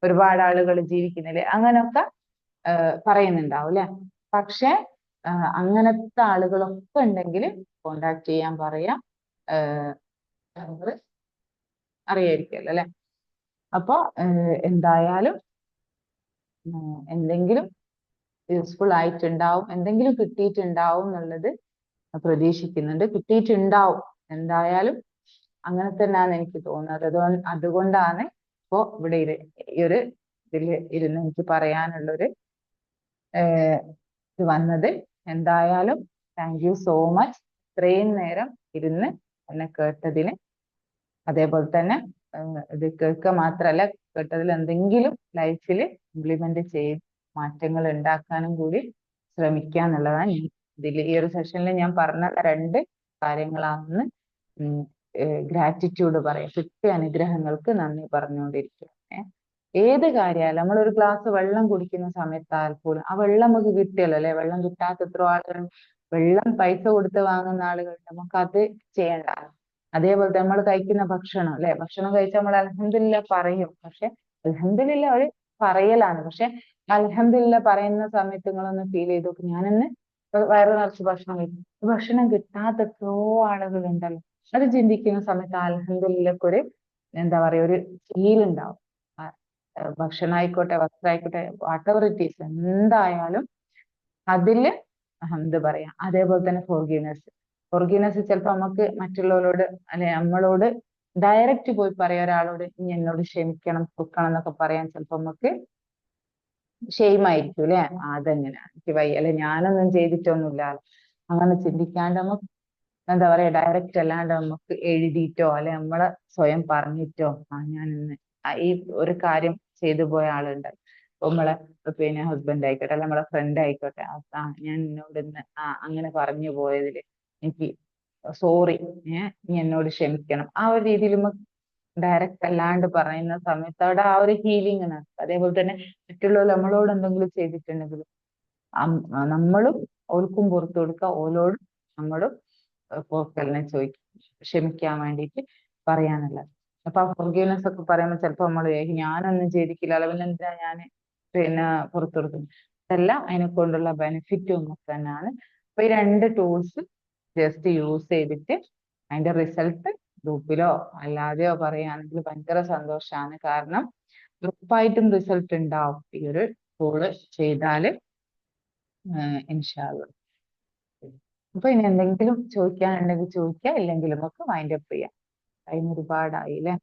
ഒരുപാട് ആളുകൾ ജീവിക്കുന്നില്ലേ, അങ്ങനെയൊക്കെ പറയുന്നുണ്ടാവും അല്ലെ. പക്ഷെ അങ്ങനത്തെ ആളുകളൊക്കെ ഉണ്ടെങ്കിൽ കോണ്ടാക്ട് ചെയ്യാൻ പറയാം. നമ്പർ അറിയായിരിക്കുമല്ലോ അല്ലെ. അപ്പൊ എന്തായാലും എന്തെങ്കിലും യൂസ്ഫുൾ ആയിട്ടുണ്ടാവും, എന്തെങ്കിലും കിട്ടിയിട്ടുണ്ടാവും എന്നുള്ളത് പ്രതീക്ഷിക്കുന്നുണ്ട്. കിട്ടിയിട്ടുണ്ടാവും എന്തായാലും, അങ്ങനെ തന്നെയാണ് എനിക്ക് തോന്നുന്നത്. അതുകൊണ്ടാണ് ഇപ്പോ ഇവിടെ ഈ ഒരു ഇതിൽ ഇരുന്ന് എനിക്ക് പറയാനുള്ളൊരു ഇത് വന്നത്. എന്തായാലും താങ്ക് യു സോ മച്ച് ഇത്രയും നേരം ഇരുന്ന് എന്നെ കേട്ടതിന്. അതേപോലെ തന്നെ ഇത് കേൾക്കുക മാത്രമല്ല, കേട്ടതിൽ എന്തെങ്കിലും ലൈഫിൽ ഇംപ്ലിമെന്റ് ചെയ്ത് മാറ്റങ്ങൾ ഉണ്ടാക്കാനും കൂടി ശ്രമിക്കുക എന്നുള്ളതാണ്. ഈ ഒരു സെഷനിൽ ഞാൻ പറഞ്ഞ 2 കാര്യങ്ങളാണെന്ന് ഗ്രാറ്റിറ്റ്യൂഡ് പറയാം. കിട്ടിയ അനുഗ്രഹങ്ങൾക്ക് നന്ദി പറഞ്ഞുകൊണ്ടിരിക്കുക. ഏത് കാര്യമായാലും നമ്മളൊരു ഗ്ലാസ് വെള്ളം കുടിക്കുന്ന സമയത്താൽ പോലും ആ വെള്ളം നമുക്ക് കിട്ടിയല്ലോ അല്ലെ. വെള്ളം കിട്ടാത്ത എത്ര ആളുകൾ, വെള്ളം പൈസ കൊടുത്ത് വാങ്ങുന്ന ആളുകൾ, നമുക്ക് അത് ചെയ്യണ്ട. അതേപോലെ നമ്മൾ കഴിക്കുന്ന ഭക്ഷണം അല്ലെ, ഭക്ഷണം കഴിച്ചാൽ നമ്മൾ അൽഹംദുലില്ലാ പറയും. പക്ഷെ അൽഹംദുലില്ലാ ഒരു പറയലാണ്. പക്ഷെ അൽഹംദുലില്ലാ പറയുന്ന സമയത്ത് നിങ്ങളൊന്ന് ഫീൽ ചെയ്തു നോക്ക്, ഞാനിന്ന് വയറ് നിറച്ച് ഭക്ഷണം കഴിക്കും, ഭക്ഷണം കിട്ടാത്ത എത്രയോ ആളുകൾ ഉണ്ടല്ലോ. അത് ചിന്തിക്കുന്ന സമയത്ത് അൽഹംദുലില്ലാക്ക് എന്താ പറയാ ഒരു ഫീൽ ഉണ്ടാവും. ഭക്ഷണം ആയിക്കോട്ടെ, വസ്ത്രം ആയിക്കോട്ടെ, വാട്ടെവർ ഇറ്റ് ഈസ്, എന്തായാലും അതില് എന്ത് പറയാ. അതേപോലെ തന്നെ ഫോർഗീവ്നെസ് ചിലപ്പോ നമുക്ക് മറ്റുള്ളവരോട് അല്ലെ നമ്മളോട് ഡയറക്റ്റ് പോയി പറയാം ഒരാളോട് ഇനി എന്നോട് ക്ഷമിക്കണം പൊറുക്കണം എന്നൊക്കെ പറയാൻ ചിലപ്പോ നമുക്ക് ഷെയിം ആയിരിക്കും അല്ലെ. അതെങ്ങനെ എനിക്ക് വയ്യ അല്ലെ, ഞാനൊന്നും ചെയ്തിട്ടൊന്നുമില്ല, അങ്ങനെ ചിന്തിക്കാണ്ട് നമുക്ക് എന്താ പറയാ ഡയറക്റ്റ് അല്ലാണ്ട് നമുക്ക് എഴുതിയിട്ടോ അല്ലെ നമ്മളെ സ്വയം പറഞ്ഞിട്ടോ ഞാൻ ഇന്ന് ഈ ഒരു കാര്യം ചെയ്തു പോയ ആളുണ്ട്. നമ്മളെ പിന്നെ ഹസ്ബൻഡ് ആയിക്കോട്ടെ അല്ലെ നമ്മളെ ഫ്രണ്ട് ആയിക്കോട്ടെ, ഞാൻ എന്നോട് ഇന്ന് അങ്ങനെ പറഞ്ഞു പോയതില് എനിക്ക് സോറി, നീ എന്നോട് ക്ഷമിക്കണം, ആ ഒരു രീതിയിൽ ഡയറക്റ്റ് അല്ലാണ്ട് പറയുന്ന സമയത്ത് അവിടെ ആ ഒരു ഹീലിംഗ് ആണ്. അതേപോലെ തന്നെ മറ്റുള്ളവർ നമ്മളോട് എന്തെങ്കിലും ചെയ്തിട്ടുണ്ടെങ്കിൽ നമ്മളും ഓർക്കും പുറത്തു കൊടുക്കുക, ഓരോടും നമ്മളും പോക്കലിനെ ചോദിക്കും, ക്ഷമിക്കാൻ വേണ്ടിയിട്ട് പറയാനുള്ളത്. അപ്പൊ ആ ഫോർഗീവ്നെസ് ഒക്കെ പറയുമ്പോൾ ചിലപ്പോ നമ്മൾ ഞാനൊന്നും ചെയ്തിട്ടില്ല പിന്നെ എന്തിനാ ഞാൻ പിന്നെ പുറത്തു കൊടുക്കുന്നത്. അതെല്ലാം അതിനെ കൊണ്ടുള്ള ബെനിഫിറ്റും ഒക്കെ തന്നെയാണ്. അപ്പൊ ഈ 2 ടൂൾസ് ജസ്റ്റ് യൂസ് ചെയ്തിട്ട് അതിന്റെ റിസൾട്ട് ഗ്രൂപ്പിലോ അല്ലാതെയോ പറയുകയാണെങ്കിൽ ഭയങ്കര സന്തോഷമാണ്. കാരണം ഉറപ്പായിട്ടും റിസൾട്ട് ഉണ്ടാവും ഈ ഒരു ടൂള് ചെയ്താല് ഇൻഷാ അല്ലാഹ്. അപ്പൊ ഇനി എന്തെങ്കിലും ചോദിക്കാനുണ്ടെങ്കിൽ ചോദിക്കാം, ഇല്ലെങ്കിൽ നമുക്ക് വൈൻഡ് അപ്പ് ചെയ്യാം. ടൈം ഒരുപാടായി അല്ലേ.